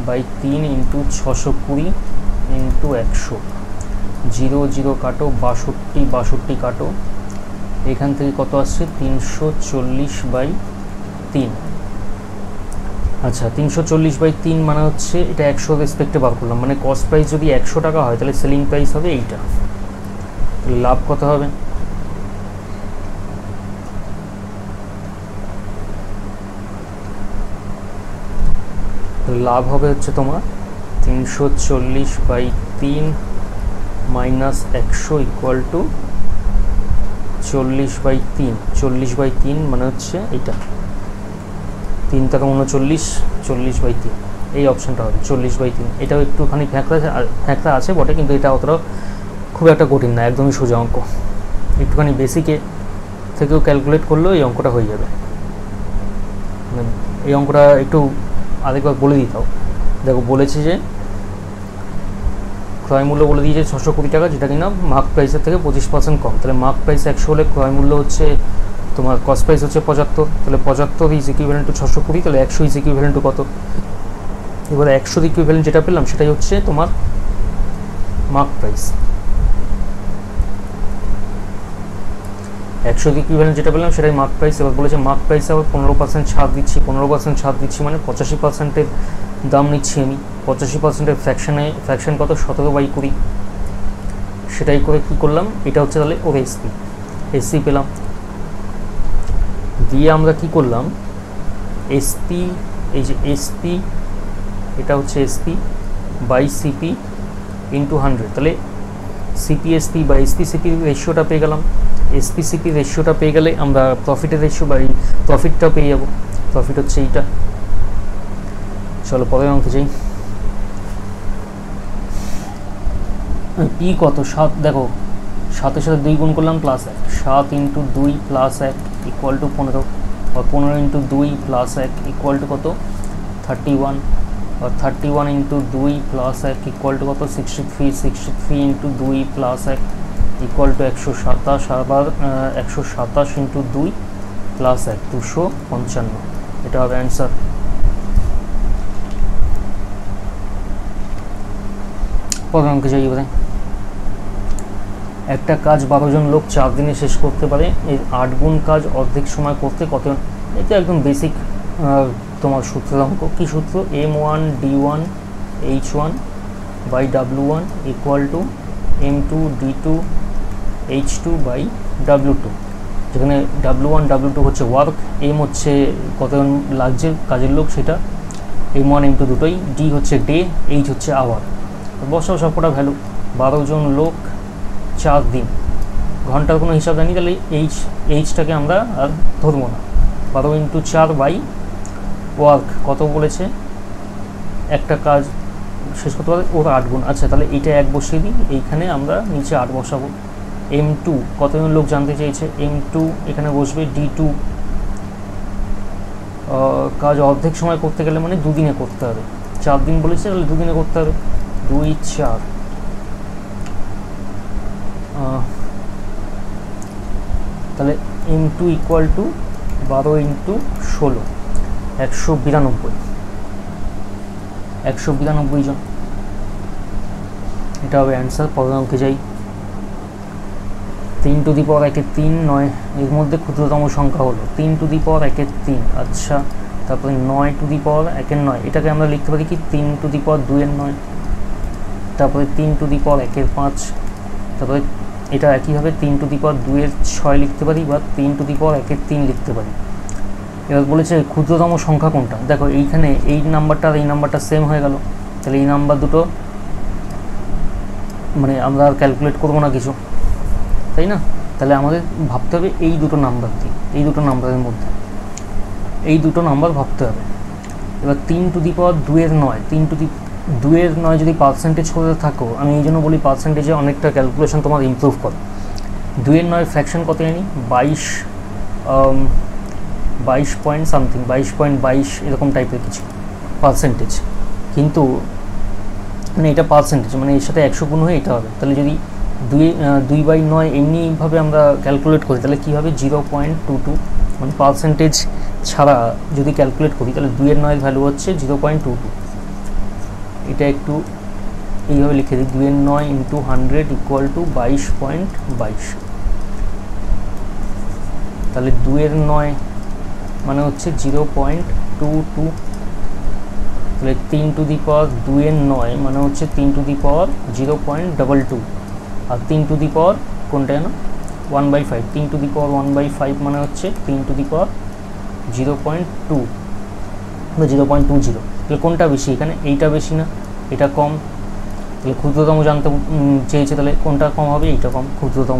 /3 ইন্টু 620 ইন্টু 100, 0 0 কাটো, 62 কাটো, এখান থেকে কত আসছে 340/3। আচ্ছা 340/3 মানে হচ্ছে এটা 100 রেসপেক্টে বার করলাম, মানে কস্ট প্রাইস যদি 100 টাকা হয় তাহলে সেলিং প্রাইস হবে এইটা, লাভ কত হবে লাভ হবে হচ্ছে তোমার 340/3 মাইনাস 100 ইকুয়াল টু 40/3, 40/3 মানে হচ্ছে এইটা 3 টাকা 39, 40/3, এই অপশানটা হবে 40/3। এটাও একটুখানি ফ্যাঁকড়া আছে বটে, কিন্তু এটা অতটা খুব একটা কঠিন না, একদমই সোজা অঙ্ক, একটুখানি বেসিকে থেকেও ক্যালকুলেট করলেও এই অঙ্কটা হয়ে যাবে। এই অঙ্কটা একটু আরেকবার বলে দিতাম। দেখো বলেছে যে ক্রয় মূল্য বলে দিয়েছে 620 টাকা, যেটা কিনা মার্ক প্রাইসের থেকে 25% কম, তাহলে মার্ক প্রাইস 100 হলে ক্রয় মূল্য হচ্ছে তোমার কস্ট প্রাইস হচ্ছে 75, তাহলে 75 ইজ ইকুইভ্যালেন্ট টু 620, তাহলে 100 ইজ ইকুইভ্যালেন্ট টু কত, এবারে 100 ইকুইভ্যালেন্ট যেটা পেলাম সেটাই হচ্ছে তোমার মার্ক প্রাইস, 100 ইকুইভ্যালেন্ট যেটা পেলাম সেটাই মার্ক প্রাইস। এবার বলেছে মার্ক প্রাইসে আবার 15% ছাড় দিচ্ছি, 15% ছাড় দিচ্ছি মানে 85%-এর দাম নিচ্ছি আমি, 85%-এর ফ্র্যাকশন কত 17/20, সেটাই করে কি করলাম, এটা হচ্ছে তাহলে ওর এসপি পেলাম। দিয়ে আমরা কি করলাম এসপি, এই যে এসপি এটা হচ্ছে এসপি বাই সিপি ইন্টু 100, তাহলে সিপি এসপি বা এসপি সিপির রেশিওটা পেয়ে গেলাম। এসপি সিপি রেশিওটা পেয়ে গেলে আমরা প্রফিটের রেশিও বা প্রফিটটাও পেয়ে যাবো, প্রফিট হচ্ছে এইটা। চলো পরের অঙ্কে যাই। পি কত 7, দেখো 7-এর সাথে 2 গুণ করলাম plus 1, 7 into 2 plus 1 equal to 15, আর 15 ইন্টু 2 প্লাস 1 ইকুয়াল টু কত 31, और 31 इंटू 2 प्लस 1 इक्वल टू कत 63 63 इंटू 2 प्लस 1 इक्वल टू 127 আবার 127 इंटू 2 प्लस 1 255 এটা হবে অ্যান্সার। পরের অঙ্কে যাই এবারে। একটা কাজ 12 জন লোক 4 দিনে শেষ করতে পারে, এর 8 গুণ কাজ অর্ধেক সময় করতে কত? এটা একদম বেসিক তোমার সূত্রের অঙ্ক। কী সূত্র? M1 D1 H1 by W1 equal to M2 D2 H2 by W2, যেখানে W1 W2 হচ্ছে ওয়ার্ক, M হচ্ছে কতজন লাগছে কাজের লোক সেটা, M1 M2 দুটোই, D হচ্ছে ডে, H হচ্ছে আওয়ার। বসাও সবকটা ভ্যালু। 12 জন লোক 4 দিন, ঘন্টার কোনো হিসাব জানি, তাহলে এইচটাকে আমরা আর ধরবো না। 12 ইন্টু 4 বাই ওয়ার্ক কত বলেছে, একটা কাজ শেষ করতে পারে ওর 8 গুণ। আচ্ছা তাহলে এইটা 1 বসিয়ে দিই, এইখানে আমরা নিচে 8 বসাবো। M2 কতজন লোক জানতে চেয়েছে, M2 এখানে বসবে, D2 কাজ অর্ধেক সময় করতে গেলে মানে 2 দিনে করতে হবে, 4 দিন বলেছে তাহলে 2 দিনে করতে হবে, 2 4 তাহলে M2 ইকুয়াল টু 12 ইন্টু 16 192 জন, এটা হবে অ্যান্সার। পরের অঙ্কে যাই। 3 টু দি পাওয়ার 1 3 9, এর মধ্যে ক্ষুদ্রতম সংখ্যা হলো 3 টু দি পাওয়ার 1 3। আচ্ছা তারপরে 9 টু দি পাওয়ার 1 9, এটাকে আমরা লিখতে পারি কি 3 টু দি পাওয়ার 2 9, তারপরে 3 টু দি পাওয়ার 1 5, তারপরে এটা একইভাবে 3 টু দি পাওয়ার 2 6 লিখতে পারি বা 3 টু দি পাওয়ার 1 3 লিখতে পারি। এবার বলেছে ক্ষুদ্রতম সংখ্যা কোনটা। দেখো এইখানে এই নাম্বারটা আর এই নাম্বারটা সেম হয়ে গেল, তাহলে এই নাম্বার দুটো মানে আমরা আর ক্যালকুলেট করবো না কিছু, তাই না? তাহলে আমাদের ভাবতে হবে এই দুটো নাম্বার দিয়ে, এই দুটো নাম্বারের মধ্যে এই দুটো নাম্বার ভাবতে হবে। এবার 3 to the power 2 9, 3 to the 2 9 যদি পার্সেন্টেজ করে থাকো, আমি এই জন্য বলি পার্সেন্টেজে অনেকটা ক্যালকুলেশন তোমার ইমপ্রুভ করে। 2 9 ফ্র্যাকশন কত জানি 22 পয়েন্ট সামথিং, 22.22 এরকম টাইপের কিছু পার্সেন্টেজ, কিন্তু মানে এটা পার্সেন্টেজ মানে এর সাথে 100 গুণ হয়ে এটা হবে। তাহলে যদি 2/9 এমনিভাবে আমরা ক্যালকুলেট করি তাহলে কী হবে 0.22, মানে পার্সেন্টেজ ছাড়া যদি ক্যালকুলেট করি তাহলে 2 9 ভ্যালু হচ্ছে 0.22। এটা একটু এইভাবে লিখে দিই, 2 9 ইন্টু 100 ইকুয়াল টু 22.22, তাহলে 2 9 মানে হচ্ছে 0.22, তাহলে 3 টু দি পাওয়ার 2 9 মানে হচ্ছে 3 to the power 0.22, R 3 to the পাওয়ার কোনটা জানো 1/5, 3 টু দি পাওয়ার 1/5 মানে হচ্ছে 3 টু দি পাওয়ার 0.2 বা 0.20। তাহলে কোনটা বেশি এখানে, এইটা বেশি না এটা কম, তাহলে ক্ষুদ্রতম জানতে চেয়েছে, তাহলে কোনটা কম হবে, এইটা কম ক্ষুদ্রতম।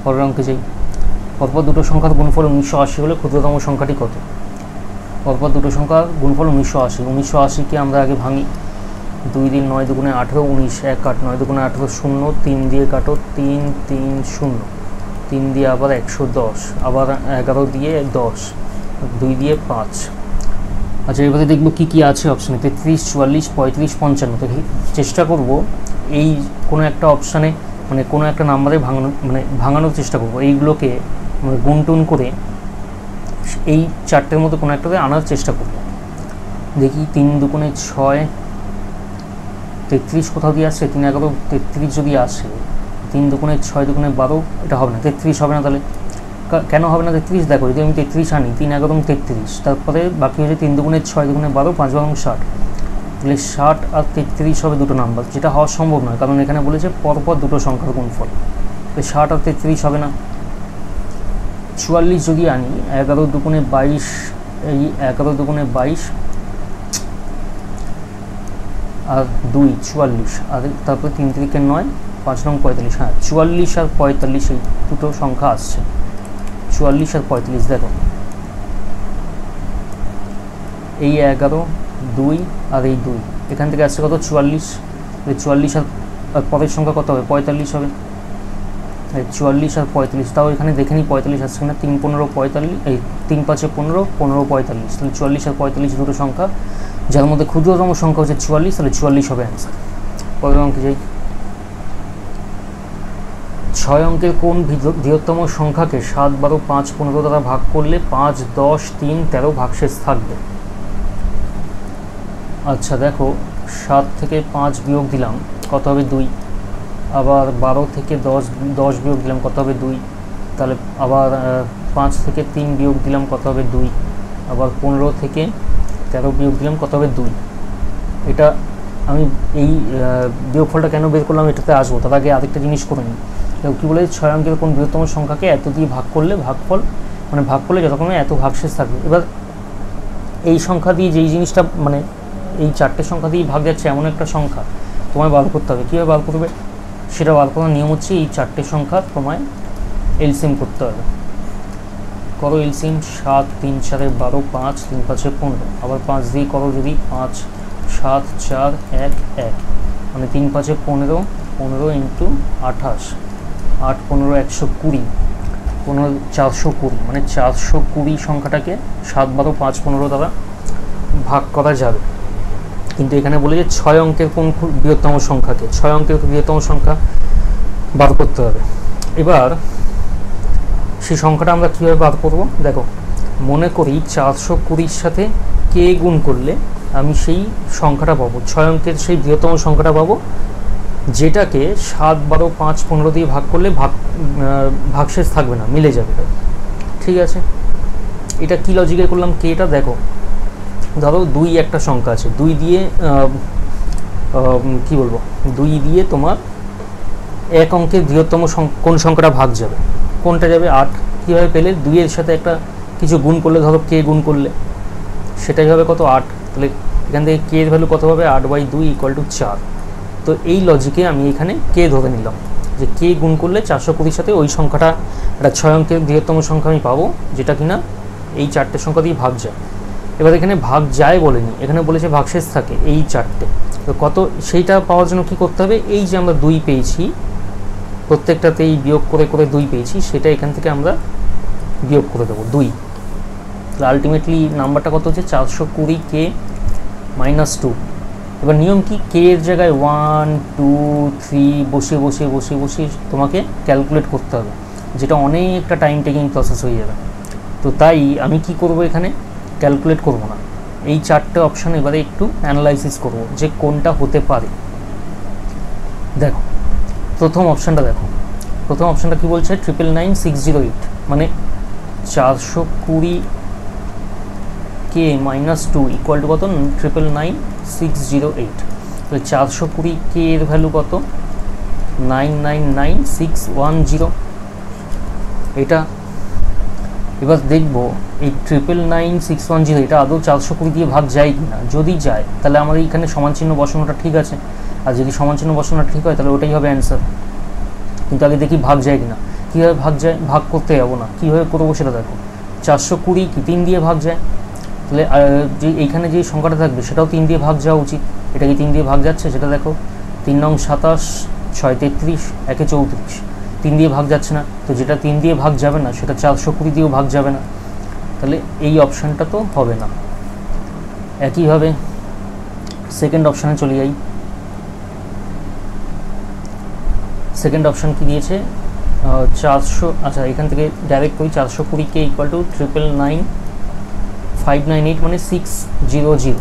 পরের অঙ্কে যাই। পরপর দুটো সংখ্যার গুণফল 1980 হলে ক্ষুদ্রতম সংখ্যাটি কত? পরপর দুটো সংখ্যার গুণফল 1980, 1980কে আমরা আগে ভাঙি, 2 দিন 9 দুগুণে 18 19 1 8 9 দুগুণে 18 0, 3 দিয়ে কাটো 3 3 0, 3 দিয়ে আবার 110, আবার 11 দিয়ে 10, 2 দিয়ে 5। আচ্ছা এবারে দেখবো কী কী আছে অপশানে, 33 44 35 55। তো চেষ্টা করব এই কোনো একটা অপশানে মানে কোনো একটা নাম্বারে ভাঙানোর চেষ্টা করব, এইগুলোকে মানে গুণটুন করে এই চারটের মধ্যে কোনো একটাতে আনার চেষ্টা করব। দেখি 3 দুগুণে 6, 33 কোথাও দিয়ে আসছে, 3 11 33 যদি আসে, 3 দুগুণে 6 দুগুণে 12, এটা হবে না, 33 হবে না। তাহলে কেন হবে না 33? দেখো যদি আমি 33 আনি, 3 11 33, তারপরে বাকি হচ্ছে 3 দুগুণে 6 দুগুণে 12 5 12 60, তাহলে 60 আর 33 হবে দুটো নাম্বার, যেটা হওয়া সম্ভব নয় কারণ এখানে বলেছে পরপর দুটো সংখ্যার গুণফল, তাহলে 60 আর 33 হবে না। 44 যদি আনি, 11 দুগুণে 22, এই 11 দুগুণে 22 আর 2 44, আর তারপরে 3 3 9 5 9 45। হ্যাঁ 44 আর 45 এই দুটো সংখ্যা আসছে, 44 আর 45। দেখো এই 11 2 আর এই 2 এখান থেকে আসছে কত 44, 44 আর পরের সংখ্যা কত হবে 45 হবে, 44 আর 45। তাও এখানে দেখে নিই 45 আসছে কিনা, 3 15 45, এই 3 5 15 15 45, তাহলে 44 আর 45 দুটো সংখ্যা যার মধ্যে ক্ষুদ্রতম সংখ্যা হচ্ছে 44, তাহলে 44 হবে অ্যান্সার। পরের অঙ্কে যাই। 6 অঙ্কের কোন বৃহত্তম সংখ্যাকে 7, 12, 5, 15 দ্বারা ভাগ করলে 5, 10, 3, 13 ভাগশেষ থাকবে? আচ্ছা দেখো, 7 থেকে 5 বিয়োগ দিলাম, কত হবে 2। আবার 12 থেকে 10 বিয়োগ দিলাম, কত হবে 2। তাহলে আবার 5 থেকে 3 বিয়োগ দিলাম, কত হবে 2। আবার 15 থেকে 13 বিয়োগ দিলাম, কত হবে 2। এটা আমি এই বিয়োগফলটা কেন বের করলাম এটাতে আসবো, তার আগে আরেকটা জিনিস করে নিই। কী বলে, 6 অঙ্কের কোন বৃহত্তম সংখ্যাকে এত দিয়ে ভাগ করলে ভাগফল মানে ভাগ করলে যতক্ষণে এত ভাগশেষ থাকবে। এবার এই সংখ্যা দিয়ে যেই জিনিসটা মানে এই 4টে সংখ্যা দিয়ে ভাগ যাচ্ছে এমন একটা সংখ্যা তোমায় বার করতে হবে। কীভাবে বার করবে সেটা বার করার নিয়ম হচ্ছে এই 4টে সংখ্যা তোমায় এলসিএম করতে হবে। করো এলসিএম। 7 3 4 12, 5 3 5 15, আবার 5 দিয়ে করো যদি 5 7 4 1 1, মানে 3 5 15, 15 ইন্টু 28, 8 15 120, 15 420, মানে 420 সংখ্যাটাকে 7 12 5 15 দ্বারা ভাগ করা যাবে। কিন্তু এখানে বলে যে 6 অঙ্কের কোন বৃহত্তম সংখ্যাকে, 6 অঙ্কের বৃহত্তম সংখ্যা বার করতে হবে। এবার সেই সংখ্যাটা আমরা কীভাবে বার করব, দেখো মনে করি 420-র সাথে কে গুণ করলে আমি সেই সংখ্যাটা পাবো, 6 অঙ্কের সেই বৃহত্তম সংখ্যাটা পাবো, যেটাকে 7 12 5 15 দিয়ে ভাগ করলে ভাগশেষ থাকবে না, মিলে যাবে। ঠিক আছে, এটা কি লজিকে করলাম, কেটা দেখো, ধরো 2 একটা সংখ্যা আছে, 2 দিয়ে কি বলবো, 2 দিয়ে তোমার 1 অঙ্কের বৃহত্তম কোন সংখ্যাটা ভাগ যাবে, কোনটা যাবে 8। কীভাবে পেলে, 2 এর সাথে একটা কিছু গুণ করলে, ধরো কে গুণ করলে সেটাই হবে কত 8, তাহলে এখান থেকে কে এর ভ্যালু কত হবে 8/2 = 4। তো এই লজিকে আমি এখানে কে ধরে নিলাম যে কে গুণ করলে 420-র সাথে ওই সংখ্যাটা একটা 6 অঙ্কের বৃহত্তম সংখ্যা আমি পাবো, যেটা কিনা এই 4টে সংখ্যা দিয়ে ভাগ যায়। এবার এখানে ভাগ যায় বলেনি, এখানে বলেছে ভাগশেষ থাকে এই 4টে। তো কত সেইটা পাওয়ার জন্য কি করতে হবে, এই যে আমরা 2 পেয়েছি প্রত্যেকটাতেই বিয়োগ করে করে 2 পেয়েছি, সেটা এখান থেকে আমরা বিয়োগ করে দেবো 2। তাহলে আলটিমেটলি নাম্বারটা কত হচ্ছে 420K - 2। এবার নিয়ম কি, কে এর জায়গায় 1 2 3 বসে বসে বসে বসে তোমাকে ক্যালকুলেট করতে হবে, যেটা অনেকটা টাইম টেকিং প্রসেস হয়ে যাবে। তো তাই আমি কি করব, এখানে ক্যালকুলেট করব না, এই 4টে অপশান এবারে একটু অ্যানালাইসিস করব যে কোনটা হতে পারে। দেখো প্রথম অপশানটা দেখো, প্রথম অপশানটা কী বলছে 999,608, মানে 420K - 2 = কত 999,608। তাহলে 420K এর ভ্যালু কত 999,610, এটা। এবার দেখবো এই 999,610 এটা আদৌ 420 দিয়ে ভাগ যায় কি না, যদি যায় তাহলে আমাদের এখানে সমান চিহ্ন বসানোটা ঠিক আছে, আর যদি সমান চিহ্ন বসানোটা ঠিক হয় তাহলে ওটাই হবে অ্যান্সার। কিন্তু আগে দেখি ভাগ যায় কিনা। কীভাবে ভাগ যায়, ভাগ করতে যাবো না, কীভাবে করবো সেটা দেখো। 420 কি 3 দিয়ে ভাগ যায়, তাহলে যে এইখানে যে সংখ্যাটা থাকবে সেটাও 3 দিয়ে ভাগ যাওয়া উচিত। এটা কি 3 দিয়ে ভাগ যাচ্ছে সেটা দেখো, 3 নং 27, 6 33, 1 34, 3 দিয়ে ভাগ যাচ্ছে না। তো যেটা 3 দিয়ে ভাগ যাবে না সেটা 420 দিয়েও ভাগ যাবে না, তাহলে এই অপশানটা তো হবে না। একইভাবে সেকেন্ড অপশানে চলে যাই। সেকেন্ড অপশান কি দিয়েছে 400, আচ্ছা এখান থেকে ডাইরেক্ট করি, 420K = 999,598, মানে 600,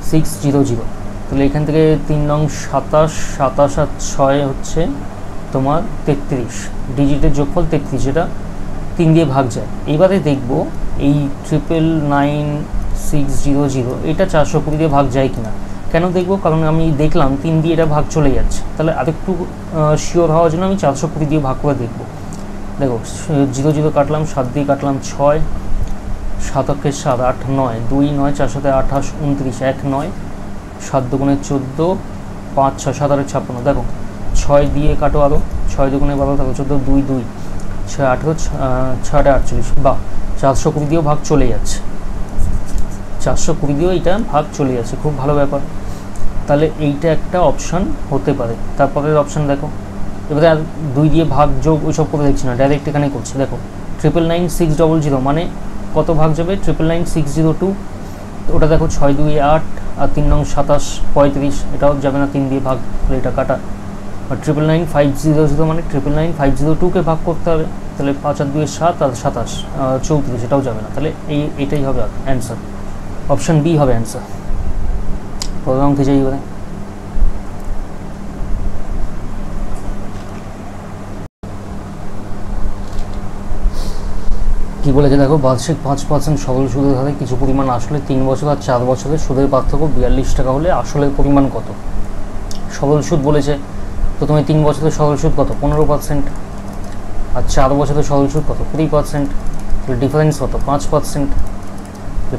600। তাহলে এখান থেকে 3 নং 27, 27 আর 6 হচ্ছে তোমার 33, ডিজিটের যোগফল 33, যেটা 3 দিয়ে ভাগ যায়। এইবারে দেখব এই 999,600 এটা 420 দিয়ে ভাগ যায় কিনা। কেন দেখব, কারণ আমি দেখলাম 3 দিয়ে এটা ভাগ চলে যাচ্ছে, তাহলে আরেকটু শিওর হওয়ার জন্য আমি 420 দিয়ে ভাগ করে দেখব। দেখো 0 0 কাটলাম, 7 দিয়ে কাটলাম 6, 7 × 7 8 9, 2 9, 4 7 28 29, 1 9, 7 2 14, 5 6 7 8 56। দেখো 6 দিয়ে কাটো, আরও 6 2 12 থাকো 14, 2 2 6 18, 6 48, বা 420 দিয়েও ভাগ চলে যাচ্ছে, 420 দিয়েও এইটা ভাগ চলে যাচ্ছে, খুব ভালো ব্যাপার। তাহলে এইটা একটা অপশান হতে পারে। তারপরের অপশান দেখো, এবারে আর 2 দিয়ে ভাগ যোগ ওইসব করে দেখছি না, ডাইরেক্ট এখানে করছি। দেখো 999,600 মানে কত ভাগ যাবে 999,602, ওটা দেখো 6 2 8 আর 3 9 27 35, এটাও যাবে না, 3 দিয়ে ভাগ তাহলে এটা কাটা। আর 999,500 মানে 999,502কে ভাগ করতে হবে, তাহলে 5 আর 2 7 আর 27 34, এটাও যাবে না, তাহলে এটাই হবে অ্যান্সার, অপশান বি হবে অ্যান্সার। পরের অঙ্কে যাই এবারে। কী বলেছে দেখো, বার্ষিক 5% সরল সুদের হারে কিছু পরিমাণ আসলে 3 বছর আর 4 বছরের সুদের পার্থক্য 42 টাকা হলে আসলের পরিমাণ কত? সরল সুদ বলেছে, প্রথমে 3 বছরের সরল সুদ কত? 15%, আর 4 বছরের সরল সুদ কত? 20%, তাহলে ডিফারেন্স কত? 5%,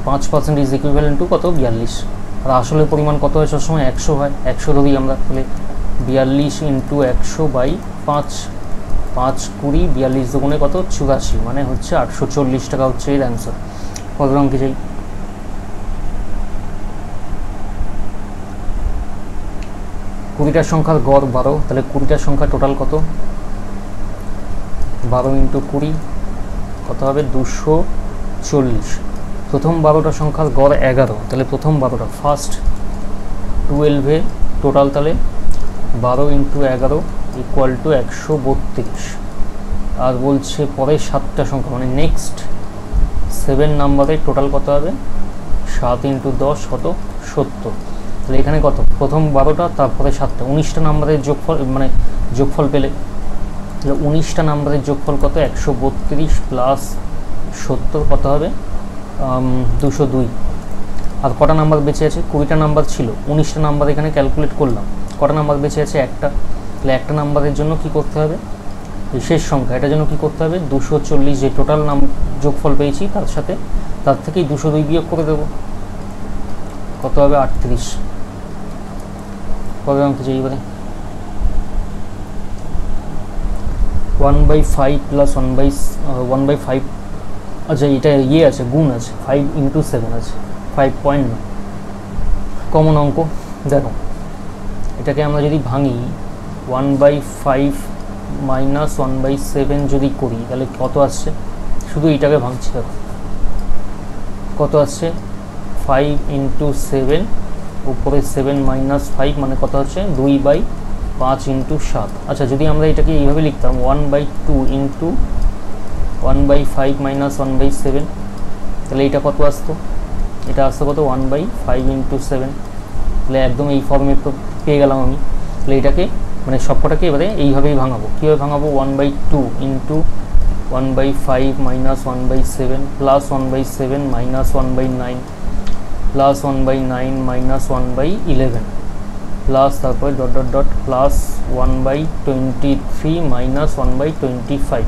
5% ইজ ইকুইভ্যালেন্ট টু কত? 42। আর আসলের পরিমাণ কত হয় সবসময়? 100 হয়, 100 ধরি আমরা, তাহলে 42 ইন্টু 100 বাই 5, 5 20 42 দুগুণে কত? 84, মানে হচ্ছে 840 টাকা হচ্ছে এর অ্যান্সার। পরের অঙ্কে যাই। 20টার সংখ্যার গড় 12, তাহলে 20টার সংখ্যা টোটাল কত? 12 ইন্টু 20 কত হবে? 240। প্রথম 12টা সংখ্যার গড় 11, তাহলে প্রথম 12টা ফার্স্ট 12 টোটাল, তাহলে 12 ইন্টু 11 ইকুয়াল টু 132। আর বলছে পরে 7টা সংখ্যা মানে নেক্সট 7 নাম্বারের টোটাল কত হবে? 7 ইন্টু 10 কত? 70। তাহলে এখানে কত? প্রথম 12টা তারপরে 7টা, 19টা নাম্বারের যোগফল, মানে যোগফল পেলে, তাহলে 19টা নাম্বারের যোগফল কত? 132 প্লাস 70 কত হবে? 202। আর কটা নাম্বার বেঁচে আছে? 20টা নাম্বার ছিল, 19টা নাম্বার এখানে ক্যালকুলেট করলাম, কটা নাম্বার বেঁচে আছে? একটা। তাহলে একটা নাম্বারের জন্য কি করতে হবে? এই শেষ সংখ্যা, এটার জন্য কি করতে হবে? 240 যে টোটাল যোগফল পেয়েছি তার সাথে, তার থেকেই 202 বিয়োগ করে দেবো, কত হবে? 38। পরের অঙ্কে যাই এবারে। 1/5 প্লাস 1/5, আচ্ছা এটা আছে, গুণ আছে, 5 ইন্টু 7 আছে, 5.9 কমন অঙ্ক। দেখো এটাকে আমরা যদি ভাঙি 1/5 মাইনাস 1/7 যদি করি তাহলে কত আসছে? শুধু এইটাকে ভাঙছি, দেখো কত আসছে? 5 ইন্টু 7 উপরে 7 মাইনাস 5 মানে কত হচ্ছে? 2/5 ইন্টু 7। আচ্ছা যদি আমরা এটাকে এইভাবে লিখতাম 1/2 ইন্টু 1/5 মাইনাস 1/7, তাহলে এটা কত আসতো? এটা আসতো কত? 1/5 ইন্টু 7। তাহলে একদম এই ফর্মে পেয়ে গেলাম আমি। তাহলে এটাকে মানে সবকটাকে এবারে এইভাবেই ভাঙাবো। কীভাবে ভাঙাবো? 1/2 into 1/5 minus 1/7 plus 1/7 minus 1/9 plus 1/9 minus 1/11 plus তারপরে dot dot dot plus 1/23 minus 1/25।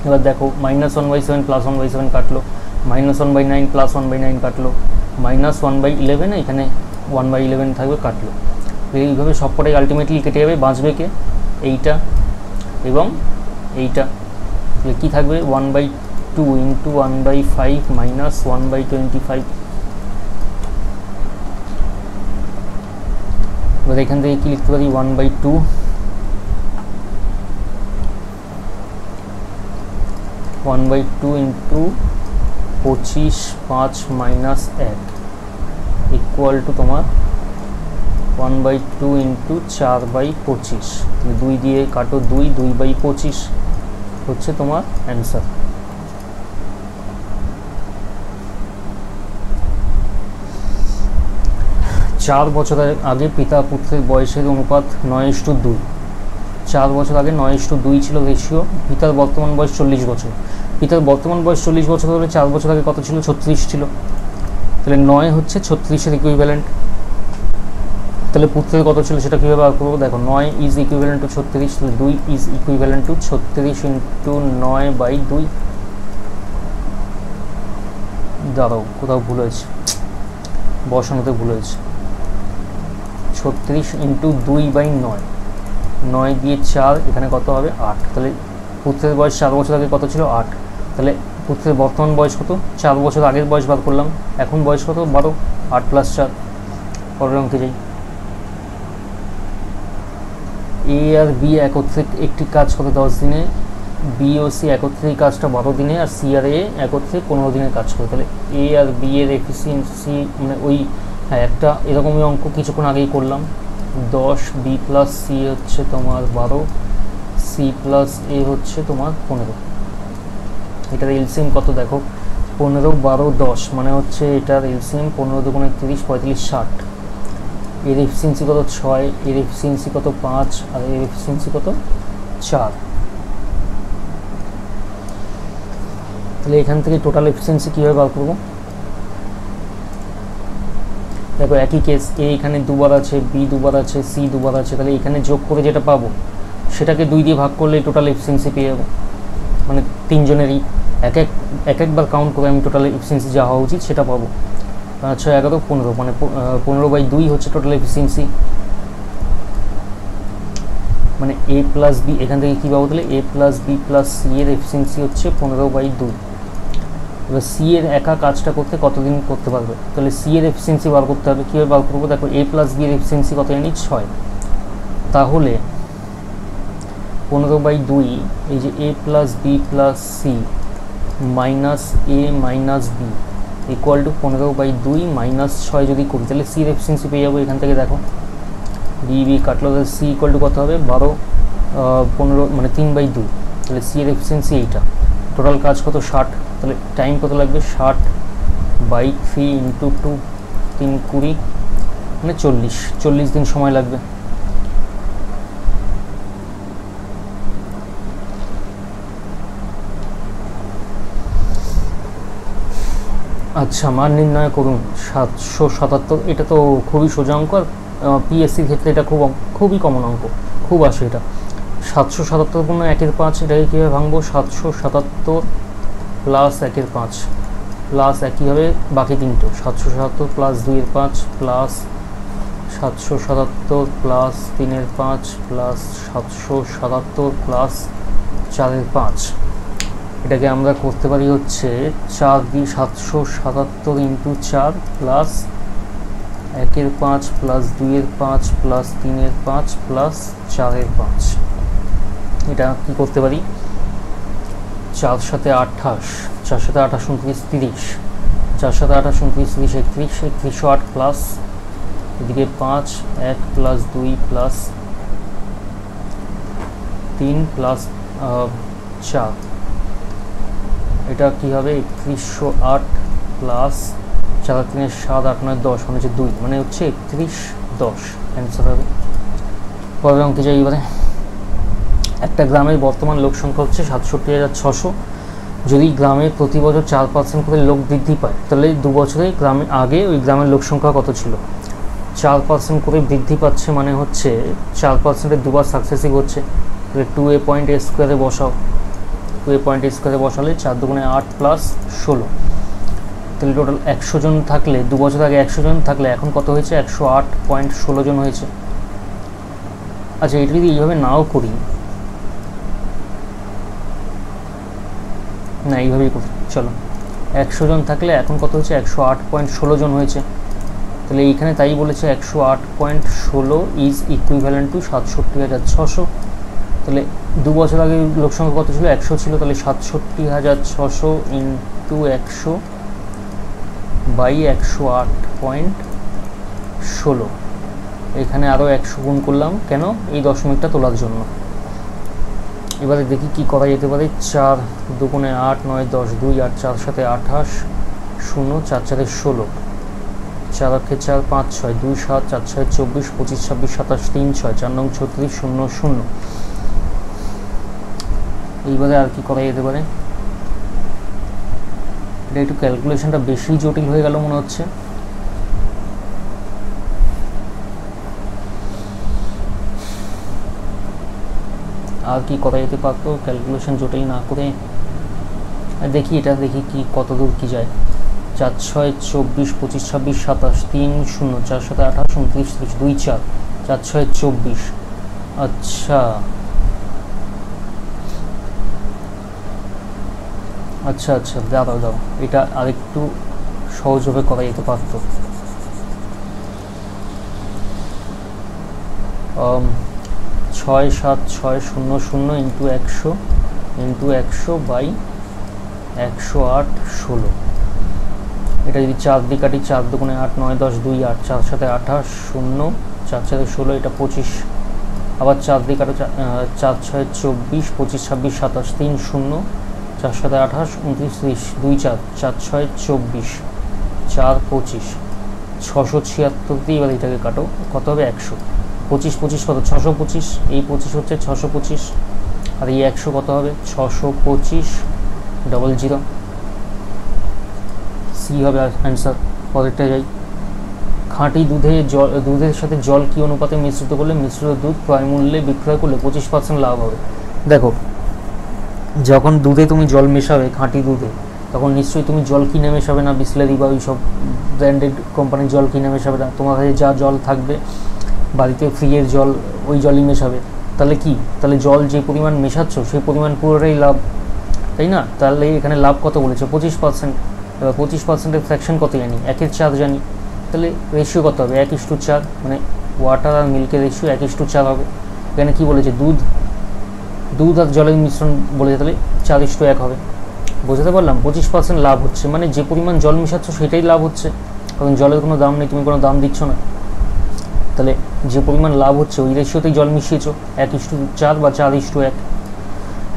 এবার দেখো মাইনাস 1/7 প্লাস 1/7 কাটলো, মাইনাস 1/9 প্লাস 1/9 কাটলো, মাইনাস 1/11 এখানে 1/11 থাকবে, কাটলো। এইভাবে সবকটাই আলটিমেটলি কেটে যাবে, বাঁচবে কে? এইটা এবং এইটা। তাহলে কী থাকবে? 1/2 ইন্টু 1/5 মাইনাস 1/25। এবার এখান থেকে কী লিখতে পারি? 1/2 ইন্টু 25 5 মাইনাস 1 ইকুয়াল টু তোমার 1/2 ইন্টু 4/25। 2 দিয়ে কাটো 2/25 হচ্ছে তোমার অ্যান্সার। 4 বছর আগে পিতা পুত্রের বয়সের অনুপাত 9:2। 4 বছর আগে 9:2 ছিল রেশিও। পিতার বর্তমান বয়স 40 বছর। পিতার বর্তমান বয়স 40 বছর হলে 4 বছর আগে কত ছিল? 36 ছিল। তাহলে 9 হচ্ছে 36-এর ইকুইভ্যালেন্ট। তাহলে পুত্রের কত ছিল সেটা কীভাবে বার করবো? দেখো 9 ইজ ইকুইভ্যালেন্ট টু 36, তাহলে 2 ইজ ইকুইভ্যালেন্ট টু 36 ইন্টু 9/2। দাঁড়াও কোথাও ভুল হয়েছে, বসানোতে ভুল হয়েছে। 36 ইন্টু 2/9, 9 দিয়ে 4, এখানে কত হবে? 8। তাহলে পুত্রের বয়স 4 বছর আগে কত ছিল? 8। তাহলে পুত্রের বর্তমান বয়স কত? 4 বছর আগের বয়স বার করলাম, এখন বয়স কত? 12। 8 প্লাস 4। পরের অঙ্কে যাই। এ আর বি একত্রে একটি কাজ করে 10 দিনে বি ও সি একত্রে এই কাজটা 12 দিনে, আর সি আর এ একত্রে 15 দিনে কাজ করে। তাহলে এ আর বি এর এফিসিয়েন্সি মানে ওই, হ্যাঁ একটা এরকমই অঙ্ক কিছুক্ষণ আগেই করলাম। 10, বি প্লাস সি হচ্ছে তোমার 12, সি প্লাস এ হচ্ছে তোমার 15। এটার এলসিএম কত দেখো, 15, 12, 10, মানে হচ্ছে এটার এলসিএম 15 দুগুণে 30, 35, 60। এর এফিসিয়েন্সি কত 6, এর এফিসিয়েন্সি কত 5, আর এর এফিসিয়েন্সি কত 4। তাহলে এখান থেকে টোটাল এফিসিয়েন্সি কীভাবে বার করবো? দেখো একই কেস, এ এখানে দুবার আছে, বি দুবার আছে, সি দুবার আছে, তাহলে এখানে যোগ করে যেটা পাবো সেটাকে 2 দিয়ে ভাগ করলে টোটাল এফিসিয়েন্সি পেয়ে যাবো। মানে তিনজনেরই একবার কাউন্ট করে আমি টোটাল এফিসিয়েন্সি যা হওয়া উচিত সেটা পাবো। 6, 11, 15, মানে 15/2 হচ্ছে টোটাল এফিসিয়েন্সি। মানে এ প্লাস বি, এখান থেকে কী পাবো তাহলে এ প্লাস বি প্লাস সি এর এফিসিয়েন্সি হচ্ছে 15/2। এবার সি এর একা কাজটা করতে কতদিন করতে পারবে, তাহলে সি এর এফিসিয়েন্সি বার করতে হবে। কীভাবে বার করবো দেখো, এ প্লাস বি এর এফিসিয়েন্সি কত জানি 6, তাহলে 15/2 এই যে a plus b plus c minus a minus b equal to 15/2 minus 6 যদি করি তাহলে সি এর এফিসিয়েন্সি পেয়ে যাবো। এখান থেকে দেখো বি বি কাটলো, তাহলে সি ইকুয়াল টু কত হবে 12, 15 মানে 3/2, তাহলে সি এর এফিসিয়েন্সি এইটা। টোটাল কাজ কত 60, তাহলে টাইম কত লাগবে 60/3 ইন্টু 2, 3 20 মানে 40 দিন সময় লাগবে। আচ্ছা, মান নির্ণয় করুন 777। এটা তো খুবই সোজা অঙ্ক, আর পিএসসির ক্ষেত্রে এটা খুবই কমন অঙ্ক, খুব আসে এটা। 777 গুণ 1/5, এটাকে কীভাবে ভাঙবো, 777 প্লাস 1/5 প্লাস একই হবে বাকি তিনটে, 777 plus 2/5 plus 777 plus 3/5 plus 777 plus 4/5। এটাকে আমরা করতে পারি হচ্ছে 777 into 4 plus 1/5 plus 2/5 plus 3/5 plus 4/5। এটা কি করতে পারি, 4 সাথে 28, 4 সাথে 28 29, 30, 4 সাথে 28 29, 30, 31, 3108 প্লাস এদিকে 5, 1 প্লাস 2 প্লাস 3 প্লাস 4, এটা কী হবে 3108 প্লাস 4 3 7 8 9 10 মানে হচ্ছে 2, মানে হচ্ছে 3110 অ্যান্সার হবে। পরের অঙ্কে যাই এবারে। একটা গ্রামের বর্তমান লোক সংখ্যা হচ্ছে 67,600। যদি গ্রামে প্রতি বছর 4% করে লোক বৃদ্ধি পায় তাহলে 2 বছরে গ্রামে আগে ওই গ্রামের লোক সংখ্যা কত ছিল। 4% করে বৃদ্ধি পাচ্ছে মানে হচ্ছে 4%-এর দুবার সাকসেসিভ হচ্ছে, তাহলে 2a পয়েন্ট a স্কোয়ারে বসাও, 2a পয়েন্ট a স্কোয়ারে বসালে 4 দুগুণে 8 প্লাস 16, তাহলে টোটাল 100 জন থাকলে 2 বছর আগে 100 জন থাকলে এখন কত হয়েছে 108.16 জন হয়েছে। আচ্ছা, এটা যদি এইভাবে নাও করি, না এইভাবেই করি, চলো 100 জন থাকলে এখন কত হচ্ছে 108.16 জন হয়েছে। তাহলে এইখানে তাই বলেছে 108.16 ইজ ইকুইভ্যালেন্ট টু 67,600। তাহলে 2 বছর আগে লোক সংখ্যা কত ছিল 100 ছিল, তাহলে 67,600 ইন্টু 100 বাই 108.16। এখানে আরও 100 গুণ করলাম, কেন এই দশমিকটা তোলার জন্য। এবারে দেখি কি করা যেতে পারে। 4 দুগুণে 8 9 10 2 8 4 সাথে 28 0 4 4 16 4 8 4 5 6 2 7 4 6 24 25 26 27 3 6 4 9 36 0 0। এইবারে আর কি করা যেতে পারে, এটা একটু ক্যালকুলেশনটা বেশি জটিল হয়ে গেল মনে হচ্ছে। আর কি করা যেতে পারতো ক্যালকুলেশন জটিল না করে, দেখি এটা দেখি কি কত দূর কি যায়। 4 6 24 25 26 27 3 0 4 7 28 29 30 2 4 4 6 24। আচ্ছা আচ্ছা আচ্ছা, দাও এটা আরেকটু সহজভাবে করা যেতে পারত। 6 7 6 0 0 ইন্টু 100 ইন্টু 100/108 16। এটা যদি 4 দিয়ে কাটি, 4 দুগুণে 8, 9 10 2 8, 4 সাথে 28 0, 4 সাথে 16, এটা 25। আবার 4 দিয়ে কাটো, 4 6 24, 25 26 27, 3 0, 4 সাথে 28 29 30, 2 4, 4 6 24, 4 25, 676 দিয়ে এবার এটাকে কাটো, কত হবে 100। 25 25 কত 625, এই 25 হচ্ছে 625, আর এই 100 কত হবে 625 00। সি হবে অ্যান্সার। পরেরটা যাই। খাঁটি দুধের সাথে জল কি অনুপাতে মিশ্রিত করলে মিশ্রিত দুধ ক্রয় মূল্যে বিক্রয় করলে 25% লাভ হবে? দেখো, যখন দুধে তুমি জল মেশাবে, খাঁটি দুধে, তখন নিশ্চয়ই তুমি জল কিনে মেশাবে না, বিসলেরি বা ওই সব ব্র্যান্ডেড কোম্পানির জল কিনে মেশাবে না। তোমার কাছে যা জল থাকবে বাড়িতে ফ্রিয়ের জল, ওই জলই মেশাবে। তাহলে কি, তাহলে জল যে পরিমাণ মেশাচ্ছ সেই পরিমাণ পুরোটাই লাভ, তাই না? তাহলে এখানে লাভ কত বলেছে 25%। এবার 25%-এর ফ্র্যাকশন কত জানি, 1/4 জানি। তাহলে রেশিও কত হবে 1:4, মানে ওয়াটার আর মিল্কের রেশিও 1:4 হবে। এখানে কি বলেছে, দুধ আর জলের মিশ্রণ বলেছে, তাহলে 4:1 হবে। বোঝাতে পারলাম? 25% লাভ হচ্ছে, মানে যে পরিমাণ জল মেশাচ্ছ সেটাই লাভ হচ্ছে, কারণ জলের কোনো দাম নেই, তুমি কোনো দাম দিচ্ছ না। তাহলে যে পরিমাণ লাভ হচ্ছে ওই রেশিওতেই জল মিশিয়েছো, 1:4 বা 4:1।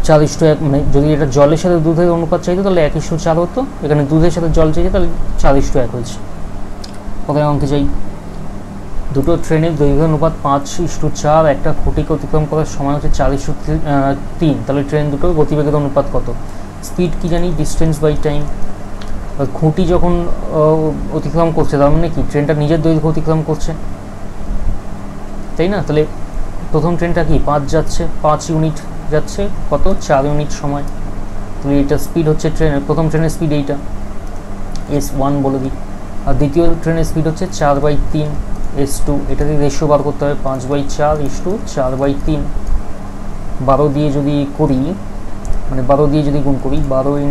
4:1, মানে যদি এটা জলের সাথে দুধের অনুপাত চাইতো তাহলে 1:4 হতো, এখানে দুধের সাথে জল চাইছে তাহলে 4:1 হয়েছে। পরের অঙ্কে যাই। দুটো ট্রেনের দৈর্ঘ্য অনুপাত 5:4, একটা খুঁটিকে অতিক্রম করার সময় হচ্ছে 4:3, তাহলে ট্রেন দুটোর গতিবেগের অনুপাত কত? স্পিড কি জানি, ডিস্টেন্স বাই টাইম। খুঁটি যখন অতিক্রম করছে তার মানে কি ট্রেনটা নিজের দৈর্ঘ্য অতিক্রম করছে, তাই না? তাহলে প্রথম ট্রেনটা কি 5 যাচ্ছে, 5 ইউনিট যাচ্ছে, কত 4 ইউনিট সময়। তাহলে এটা স্পিড হচ্ছে ট্রেনের, প্রথম ট্রেনের স্পিড এইটা S1 বলে দিই। আর দ্বিতীয় ট্রেনের স্পিড হচ্ছে 4/3 S2। এটা দিয়ে রেশিও বার করতে হবে, 5/4:4/3। 12 দিয়ে যদি করি, মানে 12 দিয়ে যদি গুণ করি, 12 ×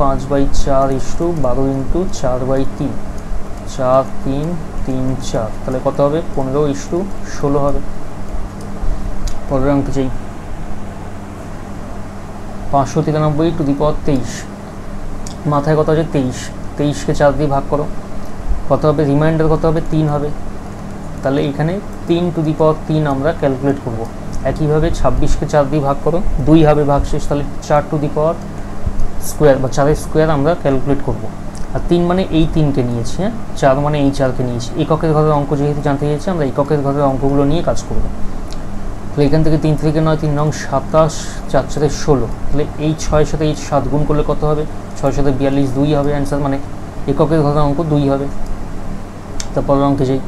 5/4:12 × 4/3, 4 3 3 4, তাহলে কত হবে 15:16 হবে। পরের অঙ্কে চাই। 593 মাথায় কত আছে 23, 23কে 4 দিয়ে ভাগ করো, কত হবে? রিমাইন্ডার কত হবে 3 হবে। তাহলে এখানে 3 আমরা ক্যালকুলেট করব। একইভাবে 26কে 4 দিয়ে ভাগ করো, 2 হবে ভাগশেষ, তাহলে 4 স্কোয়ার বা 4-এর স্কোয়ার আমরা ক্যালকুলেট করব। আর 3 মানে এই 3কে নিয়েছি, হ্যাঁ, 4 মানে এই 4কে নিয়েছি। এককের ঘরের অঙ্ক যেহেতু জানতে চেয়েছি, আমরা এককের ঘরের অঙ্কগুলো নিয়ে কাজ করব। তাহলে এখান থেকে 3 থেকে 9, 3 9 27, 4 সাথে 16, তাহলে এই 6 সাথে এই 7 গুণ করলে কত হবে? 6 সাথে 42, 2 হবে অ্যান্সার, মানে এককের ঘরের অঙ্ক 2 হবে। তারপর অঙ্কে যাই।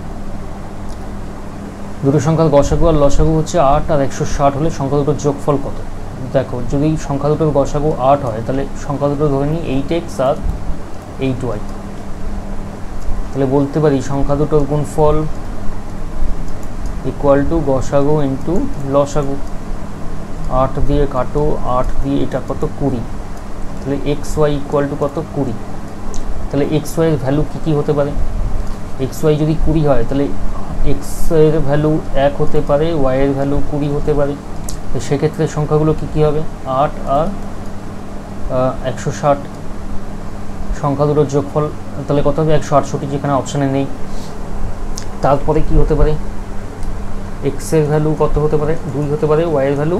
দুটো সংখ্যার গসাগু আর লসাগু হচ্ছে 8 আর 160 হলে সংখ্যা দুটোর যোগফল কত? দেখো, যদি সংখ্যা দুটোর গসাগু 8 হয় তাহলে সংখ্যা দুটো ধরে নিই 8x আর 8y। তাহলে বলতে পারি সংখ্যা দুটোর গুণফল ইকুয়াল টু গসাগু ইন্টু লসাগু। 8 দিয়ে কাটো, 8 দিয়ে এটা কত 20, তাহলে xy ইকুয়াল টু কত 20। তাহলে xy এর ভ্যালু কী হতে পারে? xy যদি 20 হয় তাহলে x এর ভ্যালু 1 হতে পারে, y এর ভ্যালু 20 হতে পারে। তো সেক্ষেত্রে সংখ্যাগুলো কী হবে 8 আর 160। সংখ্যা দুটোর যোগফল তাহলে কত হবে 168, যেখানে অপশানে নেই। তারপরে কি হতে পারে, x এর ভ্যালু কত হতে পারে 2 হতে পারে, y এর ভ্যালু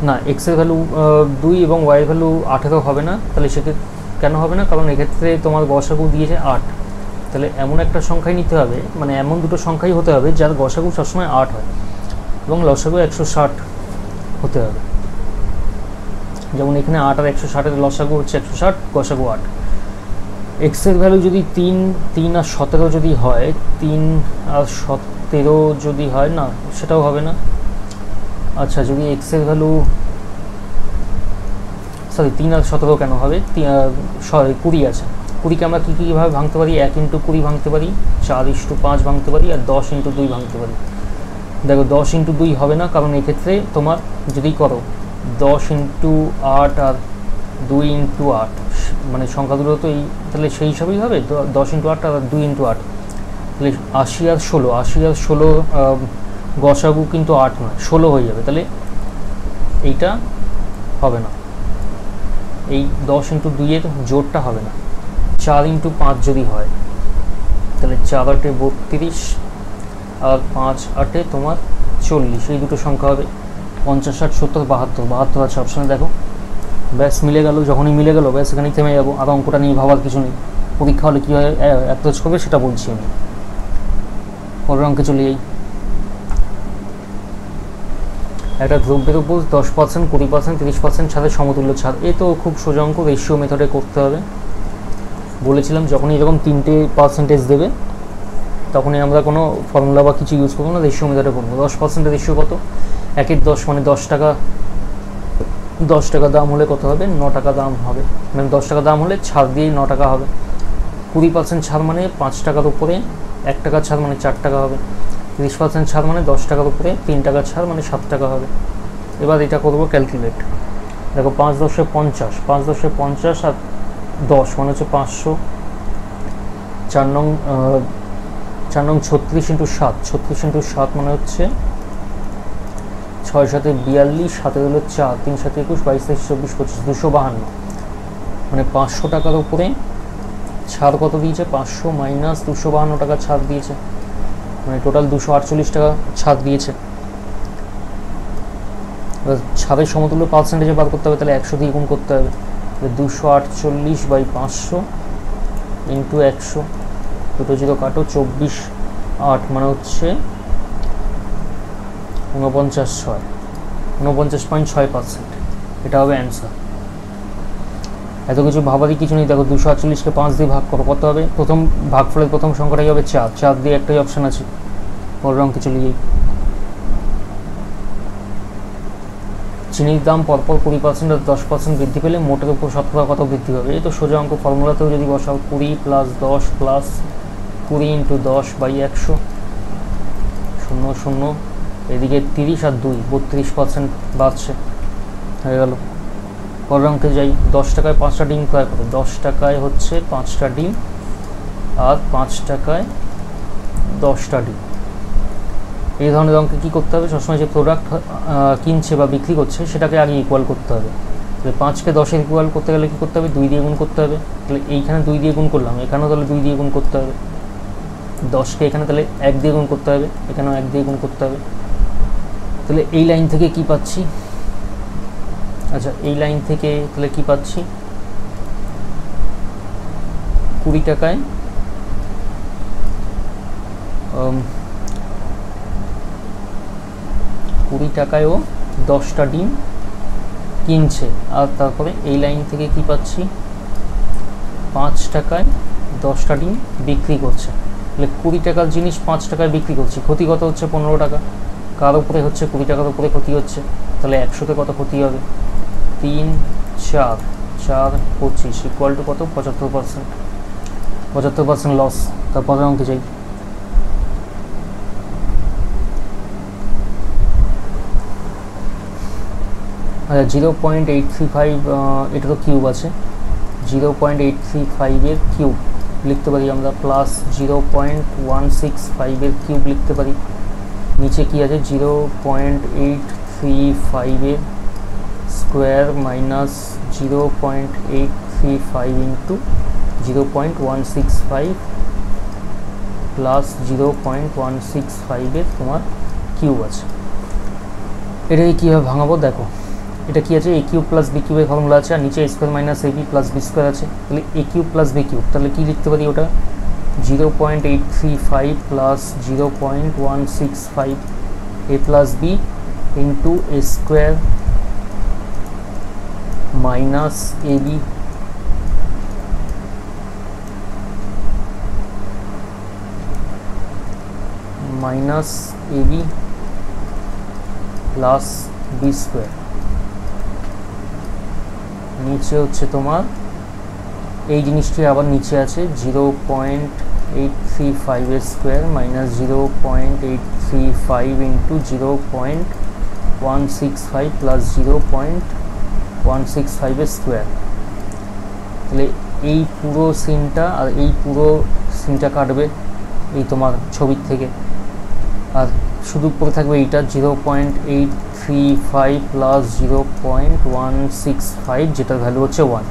না, x এর ভ্যালু 2 এবং y এর ভ্যালু 18 হবে না। তাহলে সেক্ষেত্রে কেন হবে না? কারণ এক্ষেত্রে তোমার গসাগু দিয়েছে 8, তাহলে এমন একটা সংখ্যাই নিতে হবে, মানে এমন দুটো সংখ্যাই হতে হবে যার গসাগু সবসময় 8 হয় এবং লসাগু 160 হতে হবে। যেমন এখানে 8 আর 160-এর লসাগু হচ্ছে 160, গসাগু 8। x এর ভ্যালু যদি 3 আর 17 যদি হয়, 3 আর 17 যদি হয়, না সেটাও হবে না। আচ্ছা, যদি x এর ভ্যালু 3 আর 17 কেন হবে, 20 আছে। 20কে আমরা কীভাবে ভাঙতে পারি? 1 × 20 ভাঙতে পারি, 4:5 ভাঙতে পারি, আর 10 × 2 ভাঙতে পারি। দেখো 10 × 2 হবে না, কারণ এক্ষেত্রে তোমার যদি করো 10 × 8 আর 2 × 8, মানে সংখ্যা দুটো তো এই, তাহলে সেই হিসাবেই হবে 10 × 8 আর 2 × 8, তাহলে 80 আর 16 গসাগু কিন্তু 8 নয় 16 হয়ে যাবে। তাহলে এইটা হবে না, এই 10 ইন্টু 2-এর জোরটা হবে না। 4 ইন্টু 5 যদি হয় তাহলে 4 8 32 আর 5 8 তোমার 40, এই দুটো সংখ্যা হবে 50 60 70 72, 72 আছে অপশানে দেখো। ব্যাস মিলে গেল, যখনই মিলে গেল ব্যাস এখানেই থেমে যাবো, আর অঙ্কটা নিয়ে ভাবার কিছু নেই। পরীক্ষা হলে কীভাবে অ্যাপ্রোচ করবে সেটা বলছি আমি। পরের অঙ্কে চলে যাই। একটা দ্রব্যের উপর 10%, 20%, 30% ছাড়ের সমতুল্য ছাড়। এ তো খুব সোজা অঙ্ক, রেশিও মেথডে করতে হবে। বলেছিলাম যখনই এরকম 3টে পার্সেন্টেজ দেবে তখনই আমরা কোনো ফর্মুলা বা কিছু ইউজ করবো না, রেশিও মেথডে করবো। 10% রেশিও কত? 1 10 মানে 10 টাকা, 10 টাকা দাম হলে কত হবে? 9 টাকা দাম হবে, মানে 10 টাকা দাম হলে ছাড় দিয়েই 9 টাকা হবে। 20% ছাড় মানে 5 টাকার উপরে 1 টাকা ছাড় মানে 4 টাকা হবে। 30% ছাড় মানে 10 টাকার উপরে 3 টাকা ছাড় মানে 7 টাকা হবে। এবার এটা করবো ক্যালকুলেট। দেখো 5 10 50, 5 10 50 আর 10 মানে হচ্ছে 500। 4 নং 36 ইন্টু 7, 36 ইন্টু 7 মানে হচ্ছে 6 7 42, 7 হলো 4, 3 7 21, 22 23 24 25, 252। মানে 500 টাকার উপরে ছাড় কত দিয়েছে? 500 মাইনাস 252 টাকা ছাড় দিয়েছে, মানে টোটাল 248 টাকা ছাড় দিয়েছে। এবার ছাড়ের সমতুল্য পার্সেন্টেজে বার করতে হবে, তাহলে 100 দিয়ে গুণ করতে হবে। 248/500 ইন্টু 100, দুটো 0 কাটো, 24 8 মানে হচ্ছে 49.6, 49.6%। এটা হবে অ্যান্সার। এত কিছু ভাবারই কিছু নেই। দেখো 248-কে 5 দিয়ে ভাগ করো, কত হবে? প্রথম ভাগফলের প্রথম সংখ্যাটাই হবে 4, 4 দিয়ে একটাই অপশান আছে। পরের অঙ্কে চলে যাই। চিনির দাম পরপর 20% আর 10% বৃদ্ধি পেলে মোটের উপর শতকরা কত বৃদ্ধি হবে? এই তো সোজা অঙ্ক, ফর্মুলাতেও যদি বসাও 20 + 10 + 20 × 10/100 0 0, এদিকে 30 আর 2 32% বাড়ছে, হয়ে গেল। পরের অঙ্কে যাই। 10 টাকায় 5টা ডিম ক্রয় করে, 10 টাকায় হচ্ছে 5টা ডিম আর 5 টাকায় 10টা ডিম। এই ধরনের অঙ্কে কী করতে হবে? সবসময় যে প্রোডাক্ট কিনছে বা বিক্রি করছে সেটাকে আগে ইকুয়াল করতে হবে। তাহলে 5কে 10-এর ইকুয়াল করতে গেলে কী করতে হবে? 2 দিয়ে গুণ করতে হবে। তাহলে এইখানে 2 দিয়ে গুণ করলাম, এখানেও তাহলে 2 দিয়ে গুণ করতে হবে। 10কে এখানে তাহলে 1 দিয়ে গুণ করতে হবে, এখানেও 1 দিয়ে গুণ করতে হবে। তাহলে এই লাইন থেকে কি পাচ্ছি? আচ্ছা, এই লাইন থেকে তাহলে কি পাচ্ছি? 20 টাকায় 20 টাকায়ও 10টা ডিম কিনছে, আর তারপরে এই লাইন থেকে কি পাচ্ছি? 5 টাকায় 10টা ডিম বিক্রি করছে। তাহলে 20 টাকার জিনিস 5 টাকায় বিক্রি করছি, ক্ষতি কত হচ্ছে? 15 টাকা। কার উপরে হচ্ছে? 20 টাকার উপরে ক্ষতি হচ্ছে। তাহলে 100-তে কত ক্ষতি হবে? 3 4 4 25 ইকুয়াল টু কত? 75%। 75% লস। তারপরে অঙ্কে যাই। আচ্ছা, 0.835, এটা তো কিউব আছে, 0.835-এর কিউব লিখতে পারি আমরা, প্লাস 0.165-এর কিউব লিখতে পারি। নিচে কি আছে? 0.835-এর স্কোয়ার মাইনাস 0.835 ইন্টু 0.165 প্লাস 0.165-এর তোমার কিউব আছে। এটাকে কীভাবে ভাঙাবো? দেখো, এটা কি আছে? এ কিউব প্লাস বি কিউবের ফর্মুলা আছে, আর নিচে a square minus a b plus b square আছে। তাহলে a cube plus b cube, তাহলে কী লিখতে পারি? ওটা 0.835 plus 0.165 a plus b into a square minus a b minus a b plus b square. নিচে হচ্ছে তোমার এই জিনিসটি আবার নিচে আছে 0.835-এর স্কোয়ার মাইনাস 0.835 ইন্টু 0.165 প্লাস 0.165-এর স্কোয়ার। তাহলে এই পুরো সিনটা আর এই পুরো সিনটা কাটবে এই তোমার ছবির থেকে, আর শুধু পড়ে থাকবে এইটা 0.835 0.35 প্লাস 0.165, যেটার ভ্যালু হচ্ছে 1।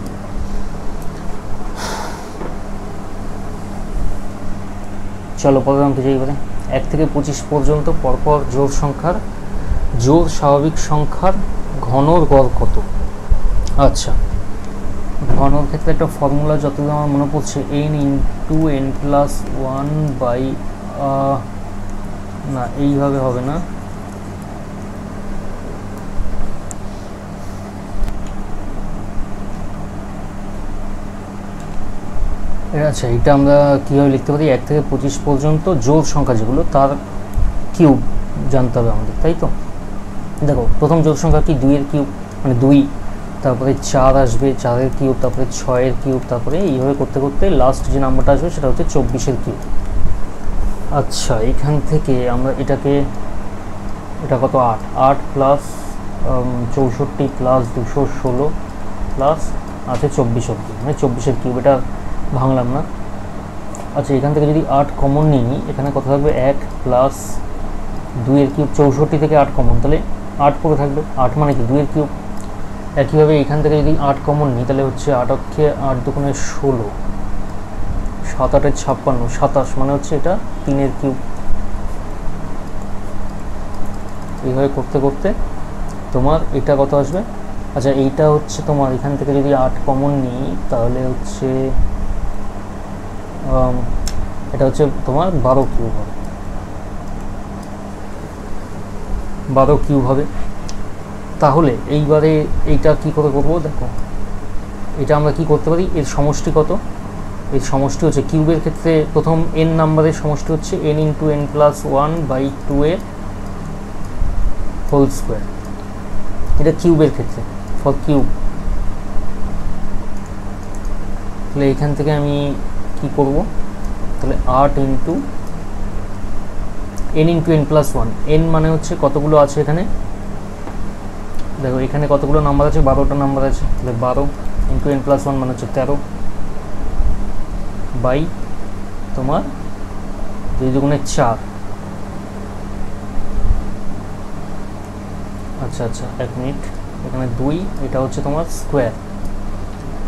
চলো পরের অঙ্কে যাই। এবারে 1 থেকে 25 পর্যন্ত পরপর জোড় স্বাভাবিক সংখ্যার ঘনর গড় কত? আচ্ছা, ঘনর ক্ষেত্রে একটা ফর্মুলা যতদূর আমার মনে পড়ছে, n*n+1 বাই, না এইভাবে হবে না, আচ্ছা এটা আমরা কীভাবে লিখতে পারি, 1 থেকে 25 পর্যন্ত জোড় সংখ্যা যেগুলো তার কিউব জানতে হবে আমাদের, তাই তো? দেখো প্রথম জোড় সংখ্যা কি 2 এর কিউব, মানে 2, তারপরে 4 আসবে 4 এর কিউব, তারপরে 6 এর কিউব, তারপরে এইভাবে করতে করতে লাস্ট যে নাম্বারটা আসবে সেটা হচ্ছে 24 এর কিউব। আচ্ছা এখান থেকে আমরা এটা কত, 8 প্লাস 64 প্লাস 216 প্লাস আছে 24 অব্দি, মানে 24 এর কিউব, এটা ভাঙলাম না। আচ্ছা এখান থেকে যদি 8 কমন নিই, এখানে কত থাকবে, 1 প্লাস 2 এর কিউব, 64 থেকে 8 কমন, তাহলে 8 পরে থাকবে, 8 মানে কি 2 এর কিউব। একইভাবে এখান থেকে যদি 8 কমন নিই, তাহলে হচ্ছে 8 অক্ষে 8 দুগুণে 16, 7 8 56, 27 মানে হচ্ছে এটা 3 এর কিউব। এইভাবে করতে করতে তোমার এটা কত আসবে। আচ্ছা এইটা হচ্ছে তোমার এখান থেকে যদি 8 কমন নিই, তাহলে হচ্ছে এটা হচ্ছে তোমার 12 কিউব হবে, 12 কিউব হবে। তাহলে এইবারে এইটা কি করে করবো, দেখো এটা আমরা কি করতে পারি, এর সমষ্টি কত, এর সমষ্টি হচ্ছে কিউবের ক্ষেত্রে প্রথম n নাম্বারের সমষ্টি হচ্ছে n*n+1 বাই 2 এর হোল স্কোয়ার, এটা কিউবের ক্ষেত্রে ফর কিউব। তাহলে এখান থেকে আমি কি করব, তাহলে 8 ইন্টু n*n+1, n মানে হচ্ছে কতগুলো আছে এখানে, দেখো এখানে কতগুলো নাম্বার আছে, 12টা নাম্বার আছে, তাহলে 12 ইন্টু n+1 মানে হচ্ছে 13 বাই তোমার 2 দুগুণে 4। আচ্ছা আচ্ছা 1 মিনিট, এখানে 2, এটা হচ্ছে তোমার স্কোয়ার,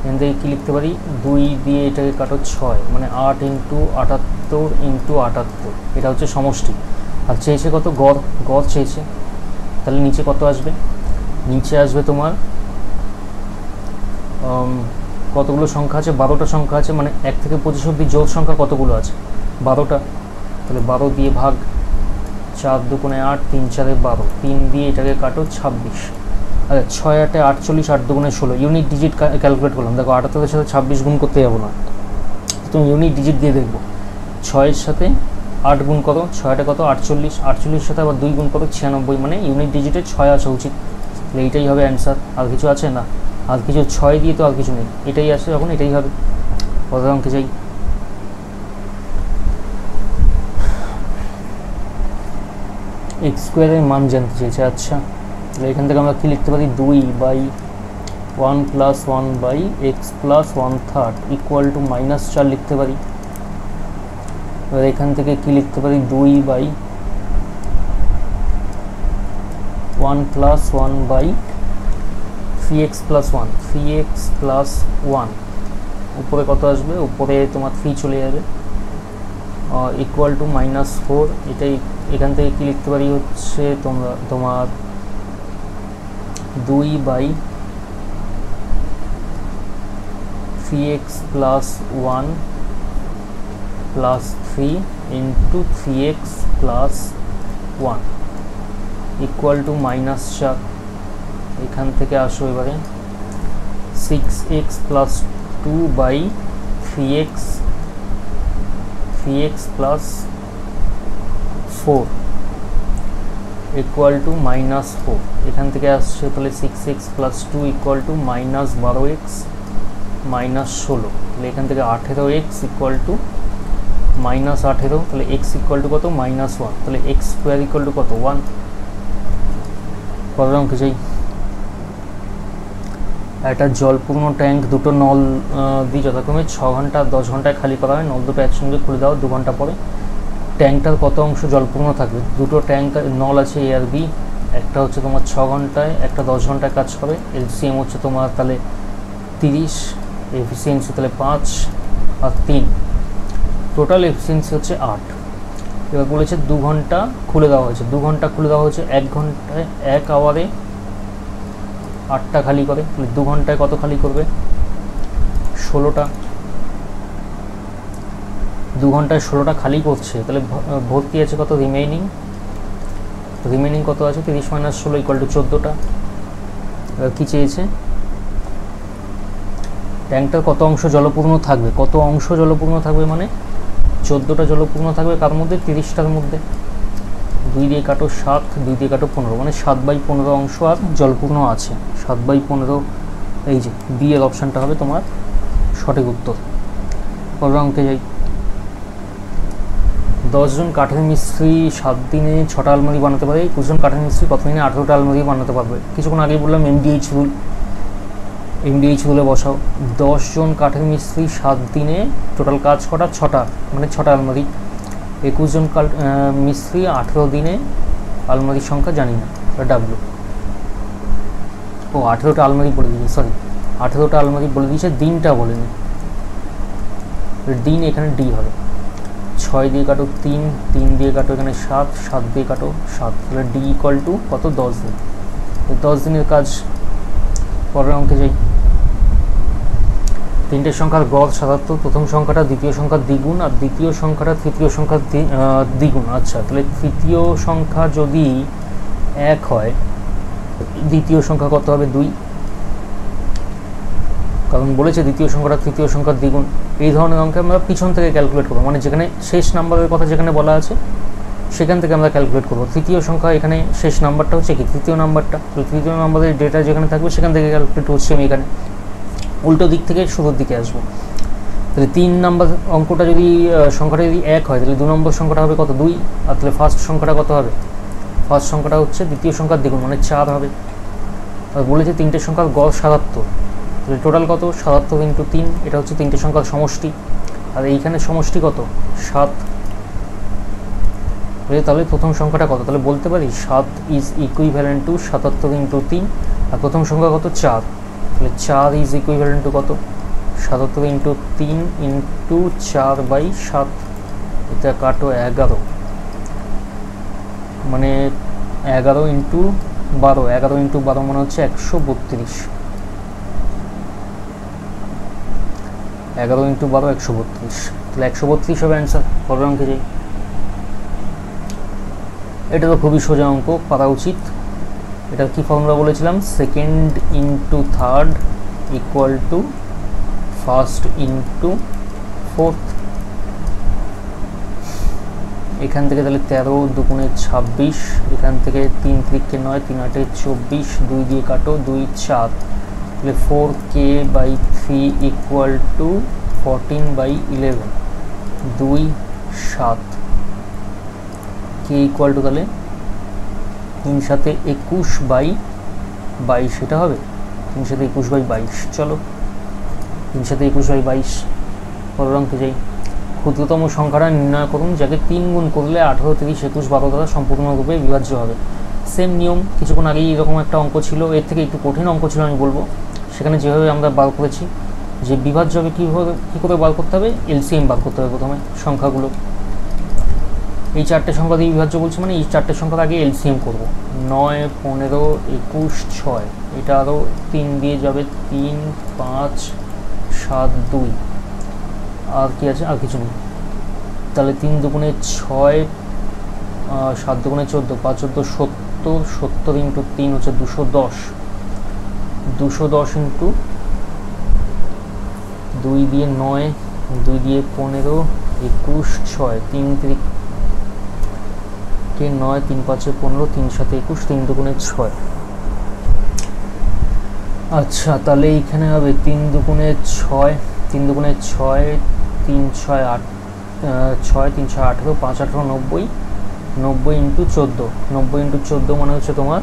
এখান থেকে কী লিখতে পারি, 2 দিয়ে এটাকে কাটো 6, মানে 8 ইন্টু 78 ইন্টু 78, এটা হচ্ছে সমষ্টি। আর চেয়েছে কত, গড় চেয়েছে, তাহলে নিচে কত আসবে, নিচে আসবে তোমার কতগুলো সংখ্যা আছে, 12টা সংখ্যা আছে, মানে 1 থেকে 25 অবধি জোড় সংখ্যা কতগুলো আছে, 12টা, তাহলে 12 দিয়ে ভাগ, 4 দুগুণে 8, 3 4 12, 3 দিয়ে এটাকে কাটো 26, আচ্ছা 6 8 48, 8 দুগুণে 16, ইউনিট ডিজিট ক্যালকুলেট করলাম। দেখো 78 সাথে 26 গুণ করতে যাবো না, তুমি ইউনিট ডিজিট দিয়ে দেখবো, 6 সাথে 8 গুণ করো, 6টা কত 48, 48 সাথে আবার 2 গুণ করো 96, মানে ইউনিট ডিজিটে 6 আসা উচিত, তাহলে এইটাই হবে অ্যান্সার। আর কিছু আছে না, আর কিছু 6 দিয়ে তো আর কিছু নেই, এটাই আসে যখন এটাই হবে। পরের অঙ্কে যাই। এক্স স্কোয়ারের মান জানতে চেয়েছে। আচ্ছা তাহলে এখান থেকে আমরা কী লিখতে পারি, 2/1+1 by x plus 1/3 equal to -4 লিখতে পারি। এবার এখান থেকে কী লিখতে পারি, 2/1+1 বাই 3x + 1, 3x + 1, উপরে কত আসবে, উপরে তোমার 3 চলে যাবে, ইকুয়াল টু -4। এটাই এখান থেকে কী লিখতে পারি হচ্ছে তোমার 2/3x + 1 plus 3 into 3x + 1 equal to -4। এখান থেকে আসো এবারে 6x + 2 by 3x + 4 equal to -4। এখান থেকে আসছে তাহলে 6x + 2 ইকুয়াল টু -12x -16, তাহলে এখান থেকে 18x ইকুয়াল টু -18, তাহলে x ইকুয়াল টু কত, -1, তাহলে x স্কোয়ার ইকুয়াল টু কত, 1। পরের অঙ্কে যাই। একটা জলপূর্ণ ট্যাঙ্ক দুটো নল দিয়ে যথাক্রমে 6 ঘন্টা আর 10 ঘন্টায় খালি করা হয়, নল দুটো একসঙ্গে খুলে দেওয়া 2 ঘন্টা পরে ট্যাঙ্কটার কত অংশ জলপূর্ণ থাকবে। দুটো ট্যাঙ্ক নল আছে এ আর বি, একটা হচ্ছে তোমার 6 ঘন্টায়, একটা 10 ঘন্টায় কাজ করে। এলসিএম হচ্ছে তোমার তাহলে 30, এফিসিয়েন্সি তাহলে 5 আর 3, টোটাল এফিসিয়েন্সি হচ্ছে 8। এবার বলেছে 2 ঘন্টা খুলে দেওয়া হয়েছে, 2 ঘন্টা খুলে দেওয়া হয়েছে, 1 ঘন্টায় 1 আওয়ারে 8টা খালি করে, তাহলে 2 ঘন্টায় কত খালি করবে? 16টা। 2 ঘন্টায় 16টা খালি করছে, তাহলে ভর্তি আছে কত? রিমেইনিং কত আছে? 30 - 16 = 14টা। এবার কী চেয়েছে? ট্যাঙ্কটার কত অংশ জলপূর্ণ থাকবে? কত অংশ জলপূর্ণ থাকবে মানে 14টা জলপূর্ণ থাকবে, কার মধ্যে? 30টার মধ্যে। 2 দিয়ে কাটো 7, 2 দিয়ে কাটো 15, মানে 7/15 অংশ আর জলপূর্ণ আছে। 7/15, এই যে বি এর অপশানটা হবে তোমার সঠিক উত্তর। পরের অঙ্কে যাই। 10 জন কাঠের মিস্ত্রি 7 দিনে 6টা আলমারি বানাতে পারে। 21 জন কাঠের মিস্ত্রি কত দিনে 18টা আলমারি বানাতে পারবে? কিছুক্ষণ আগেই বললাম এমডিএইচ রুল, এমডিএইচ রুলে বসাও। 10 জন কাঠের মিস্ত্রি 7 দিনে টোটাল কাজ কটা? 6টা, মানে 6টা আলমারি। 21 জন মিস্ত্রি 18 দিনে আলমারির সংখ্যা জানি না, ডাব্লু। 18টা আলমারি বলে দিয়েছে, সরি 18টা আলমারি বলে দিয়েছে, দিনটা বলেনি। দিন এখানে ডি হবে। 6 দিয়ে কাটো 3, 3 দিয়ে কাটো এখানে 7, 7 দিয়ে কাটো 7, তাহলে ডি = কত? 10 দিন। 10 দিনের কাজ। পরের অঙ্কে যাই। 3টের সংখ্যার গড় 77, প্রথম সংখ্যাটা দ্বিতীয় সংখ্যার দ্বিগুণ আর দ্বিতীয় সংখ্যাটা তৃতীয় সংখ্যার দ্বিগুণ। আচ্ছা, তাহলে তৃতীয় সংখ্যা যদি 1 হয়, দ্বিতীয় সংখ্যা কত হবে? 2, কারণ বলেছে দ্বিতীয় সংখ্যাটা তৃতীয় সংখ্যার দ্বিগুণ। এই ধরনের অঙ্কে আমরা পিছন থেকে ক্যালকুলেট করবো, মানে যেখানে শেষ নাম্বারের কথা যেখানে বলা আছে সেখান থেকে আমরা ক্যালকুলেট করবো। তৃতীয় সংখ্যা এখানে শেষ নাম্বারটা হচ্ছে কি? তৃতীয় নাম্বারটা, তো তৃতীয় নাম্বারের ডেটা যেখানে থাকবে সেখান থেকে ক্যালকুলেট করছি আমি। এখানে উল্টো দিক থেকে শুরুর দিকে আসবো। তাহলে 3 নম্বর অঙ্কটা যদি সংখ্যাটা যদি 1 হয়, তাহলে 2 নম্বর সংখ্যাটা হবে কত? 2, আর তাহলে ফার্স্ট সংখ্যাটা কত হবে? ফার্স্ট সংখ্যাটা হচ্ছে দ্বিতীয় সংখ্যার দ্বিগুণ, মানে 4 হবে। আর বলেছে 3টে সংখ্যার গড় 77, তাহলে টোটাল কত? 77 × 3, এটা হচ্ছে 3টে সংখ্যার সমষ্টি। আর এইখানে সমষ্টি কত? 7। তাহলে প্রথম সংখ্যাটা কত? তাহলে বলতে পারি 7 = 77 × 3, আর প্রথম সংখ্যা কত? 4, তাহলে 4 = কত? 77 × 3 × 4/7, এটা কাটো 11, মানে 11 × 12, 11 × 12 মানে হচ্ছে 132, 11 × 12 132, তাহলে 132 হবে অ্যান্সার। পরের অঙ্কে যাই। এটা তো খুবই সোজা অঙ্ক, পারা উচিত। এটার কি ফর্মুলা বলেছিলাম? Second into third equal to first into fourth. এখান থেকে তাহলে 13 দুগুণে 26, এখান থেকে 3 × 3 = 9, 3 × 8 = 24, 2 দিয়ে কাটো 2 × 4, তাহলে 4k/3 equal to 14/11, 2 7, K equal to তাহলে 3 × 7 = 21/22, এটা হবে 3 × 7 = 21/22। চলো 3 × 7 = 21/22। পরের অঙ্কে যাই। ক্ষুদ্রতম সংখ্যাটা নির্ণয় করুন যাকে 3 গুণ করলে 18, 30, 21, 12 দ্বারা সম্পূর্ণরূপে বিভাজ্য হবে। সেম নিয়ম, কিছুক্ষণ আগেই এরকম একটা অঙ্ক ছিল, এর থেকে একটু কঠিন অঙ্ক ছিল আমি বলবো। সেখানে যেভাবে আমরা বার করেছি যে বিভাজ্য হবে কী করে বার করতে হবে? এলসিএম বার করতে হবে প্রথমে সংখ্যাগুলো। এই 4টে সংখ্যা দিয়ে বিভাজ্য বলছি, মানে এই 4টে সংখ্যার আগে এলসিএম করব। 9, 15, 21, 6, এটা আরও 3 দিয়ে যাবে, 3, 5, 7, 2, আর কি আছে? আর কিছু নেই। তাহলে 3 দুগুণে 6, 7 দুগুণে 14, 5 × 14 70, 70 × 3 হচ্ছে 210, 210 × 2 দিয়ে 9, 2 দিয়ে 15, 21, 6, 3 × 9, 3 × 5 = 15, 3 × 7 = 21, 3 দুগুণে 6। আচ্ছা, তাহলে এইখানে হবে 3 দুগুণে 6, 3 দুগুণে 6, 3 × 6 = 8, 6, 3 × 6 = 18, 5 × 18 = 90, 90 × 14, 90 × 14 মানে হচ্ছে তোমার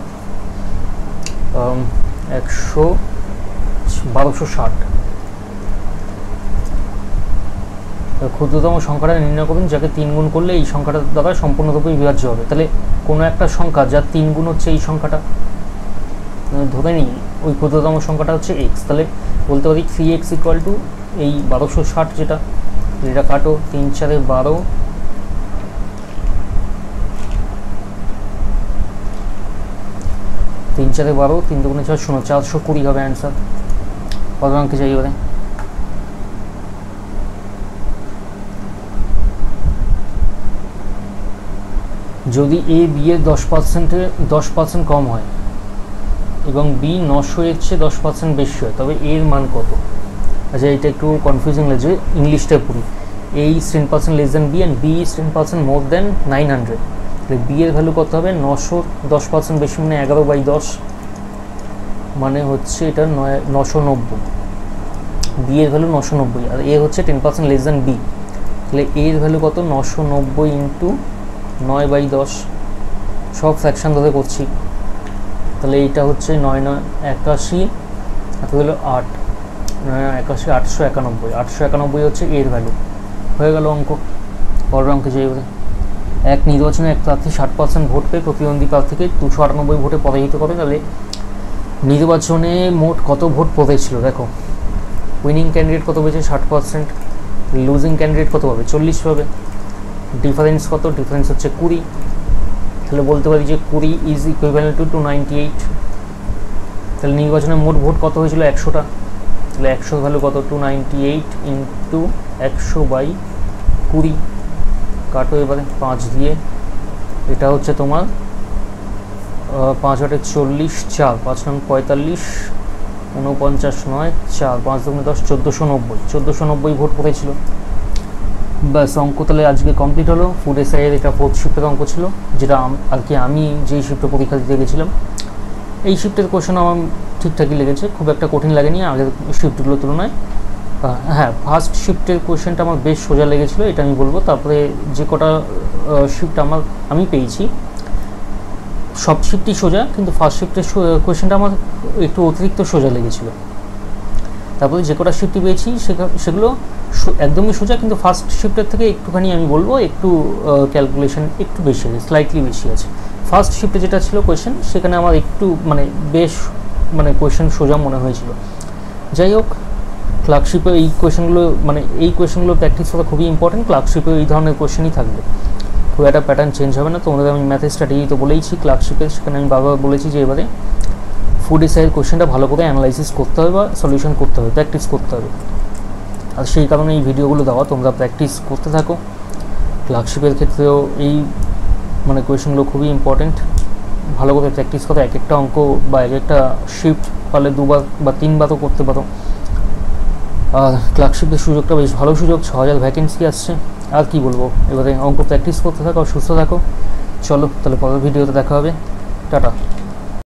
1260। ক্ষুদ্রতম সংখ্যাটা নির্ণয় করুন যাকে 3 গুণ করলে এই সংখ্যাটার দ্বারা সম্পূর্ণরূপে বিভাজ্য হবে। তাহলে কোনো একটা সংখ্যা যার 3 গুণ হচ্ছে এই সংখ্যাটা, ধরে নিই ওই ক্ষুদ্রতম সংখ্যাটা হচ্ছে এক্স, তাহলে বলতে পারি 3x ইকুয়াল টু এই 1260, যেটা কাটো 3 4 12, 3 4 12, 3 2 6 শোনো 420 হবে অ্যান্সার। কত অঙ্কে চাই এবারে? যদি এ বি এর 10% কম হয় এবং বি 900 এর চেয়ে 10% বেশি হয়, তবে এর মান কত? আচ্ছা, এটা একটু কনফিউজিং লাগছে, ইংলিশটা পড়ি। A is 10% less than b and b is 10% more than 900, তাহলে বি এর ভ্যালু কত হবে? 900 10% বেশি মানে 11/10, মানে হচ্ছে এটা 990। বি এর ভ্যালু 990 আর এ হচ্ছে 10% লেস দেন বি, তাহলে এর ভ্যালু কত? 990 ইন্টু 9/10, সব ফ্র্যাকশন ধরে করছি। তাহলে এইটা হচ্ছে 9 9 81, আর হলো 8 81 891 হচ্ছে এর ভ্যালু। হয়ে গেল অঙ্ক। পরের অঙ্কে যাই বলে, এক নির্বাচনে এক প্রার্থী 60% ভোট পেয়ে প্রতিদ্বন্দ্বী প্রার্থীকে 298 ভোটে পরাজিত করে, তাহলে নির্বাচনে মোট কত ভোট পড়েছিল? দেখো, উইনিং ক্যান্ডিডেট কত পেয়েছে? 60%, লুজিং ক্যান্ডিডেট কত পাবে? 40 পাবে। ডিফারেন্স কত? ডিফারেন্স হচ্ছে 20, তাহলে বলতে পারি যে 20 ইজ ইকুইভ্যালেন্ট টু 298। তাহলে নির্বাচনে মোট ভোট কত হয়েছিল? 100টা, তাহলে 100 ভ্যালু কত? 298 ইন্টু 100/20, কাটো এবারে 5 দিয়ে। এটা হচ্ছে তোমার 5 8 40, 4 5 9 45, 49 9 4 5 2 10, 1490 ভোট পড়েছিল। ব্যাস, অঙ্ক তাহলে আজকে কমপ্লিট হলো। ফুড এসআইয়ের এটা 4th শিফটের অঙ্ক ছিল, যেটা আর কি আমি যেই শিফটে পরীক্ষা দিতে গেছিলাম। এই শিফটের কোয়েশন আমার ঠিকঠাকই লেগেছে, খুব একটা কঠিন লাগেনি আগের শিফটগুলোর তুলনায়। হ্যাঁ, ফার্স্ট শিফটের কোয়েশনটা আমার বেশ সোজা লেগেছিলো, এটা আমি বলবো। তারপরে যে কটা শিফট আমি পেয়েছি, সব শিফটই সোজা, কিন্তু ফার্স্ট শিফটের কোয়েশনটা আমার একটু অতিরিক্ত সোজা লেগেছিলো। তারপরে যে কটা শিফটই পেয়েছি সেগুলো একদমই সোজা, কিন্তু ফার্স্ট শিফটের থেকে একটুখানি আমি বলবো একটু ক্যালকুলেশন একটু বেশি আছে, স্লাইটলি বেশি আছে। ফার্স্ট শিফটে যেটা ছিল কোয়েশন, সেখানে আমার একটু বেশ কোয়েশন সোজা মনে হয়েছিল। যাই হোক, ক্লার্কশিপে এই কোয়েশনগুলো প্র্যাকটিস করা খুবই ইম্পর্টেন্ট। ক্লার্কশিপে এই ধরনের কোয়েশনই থাকবে, খুব একটা প্যাটার্ন চেঞ্জ হবে না। তোমাদের আমি ম্যাথের স্ট্র্যাটেজি তো বলেইছি ক্লার্কশিপের, সেখানে আমি বারবার বলেছি যে এবারে ফুড এসআইয়ের কোয়েশনটা ভালো করে অ্যানালাইসিস করতে হবে বা সলিউশন করতে হবে, প্র্যাকটিস করতে হবে। আর সেই কারণে এই ভিডিওগুলো দেওয়া, তোমরা প্র্যাকটিস করতে থাকো। ক্লার্কশিপের ক্ষেত্রেও এই কোয়েশনগুলো খুবই ইম্পর্টেন্ট, ভালো করে প্র্যাকটিস করো। এক একটা অঙ্ক বা এক একটা শিফট পারলে 2বার বা 3বারও করতে পারো। আর ক্লার্কশিপের সুযোগটা বেশ ভালো সুযোগ, 6000 ভ্যাকেন্সি আসছে। আর কি বলবো, এবারে অঙ্ক প্র্যাকটিস করতে থাকো, সুস্থ থাকো। চলো তাহলে পরের ভিডিওতে দেখা হবে, টাটা।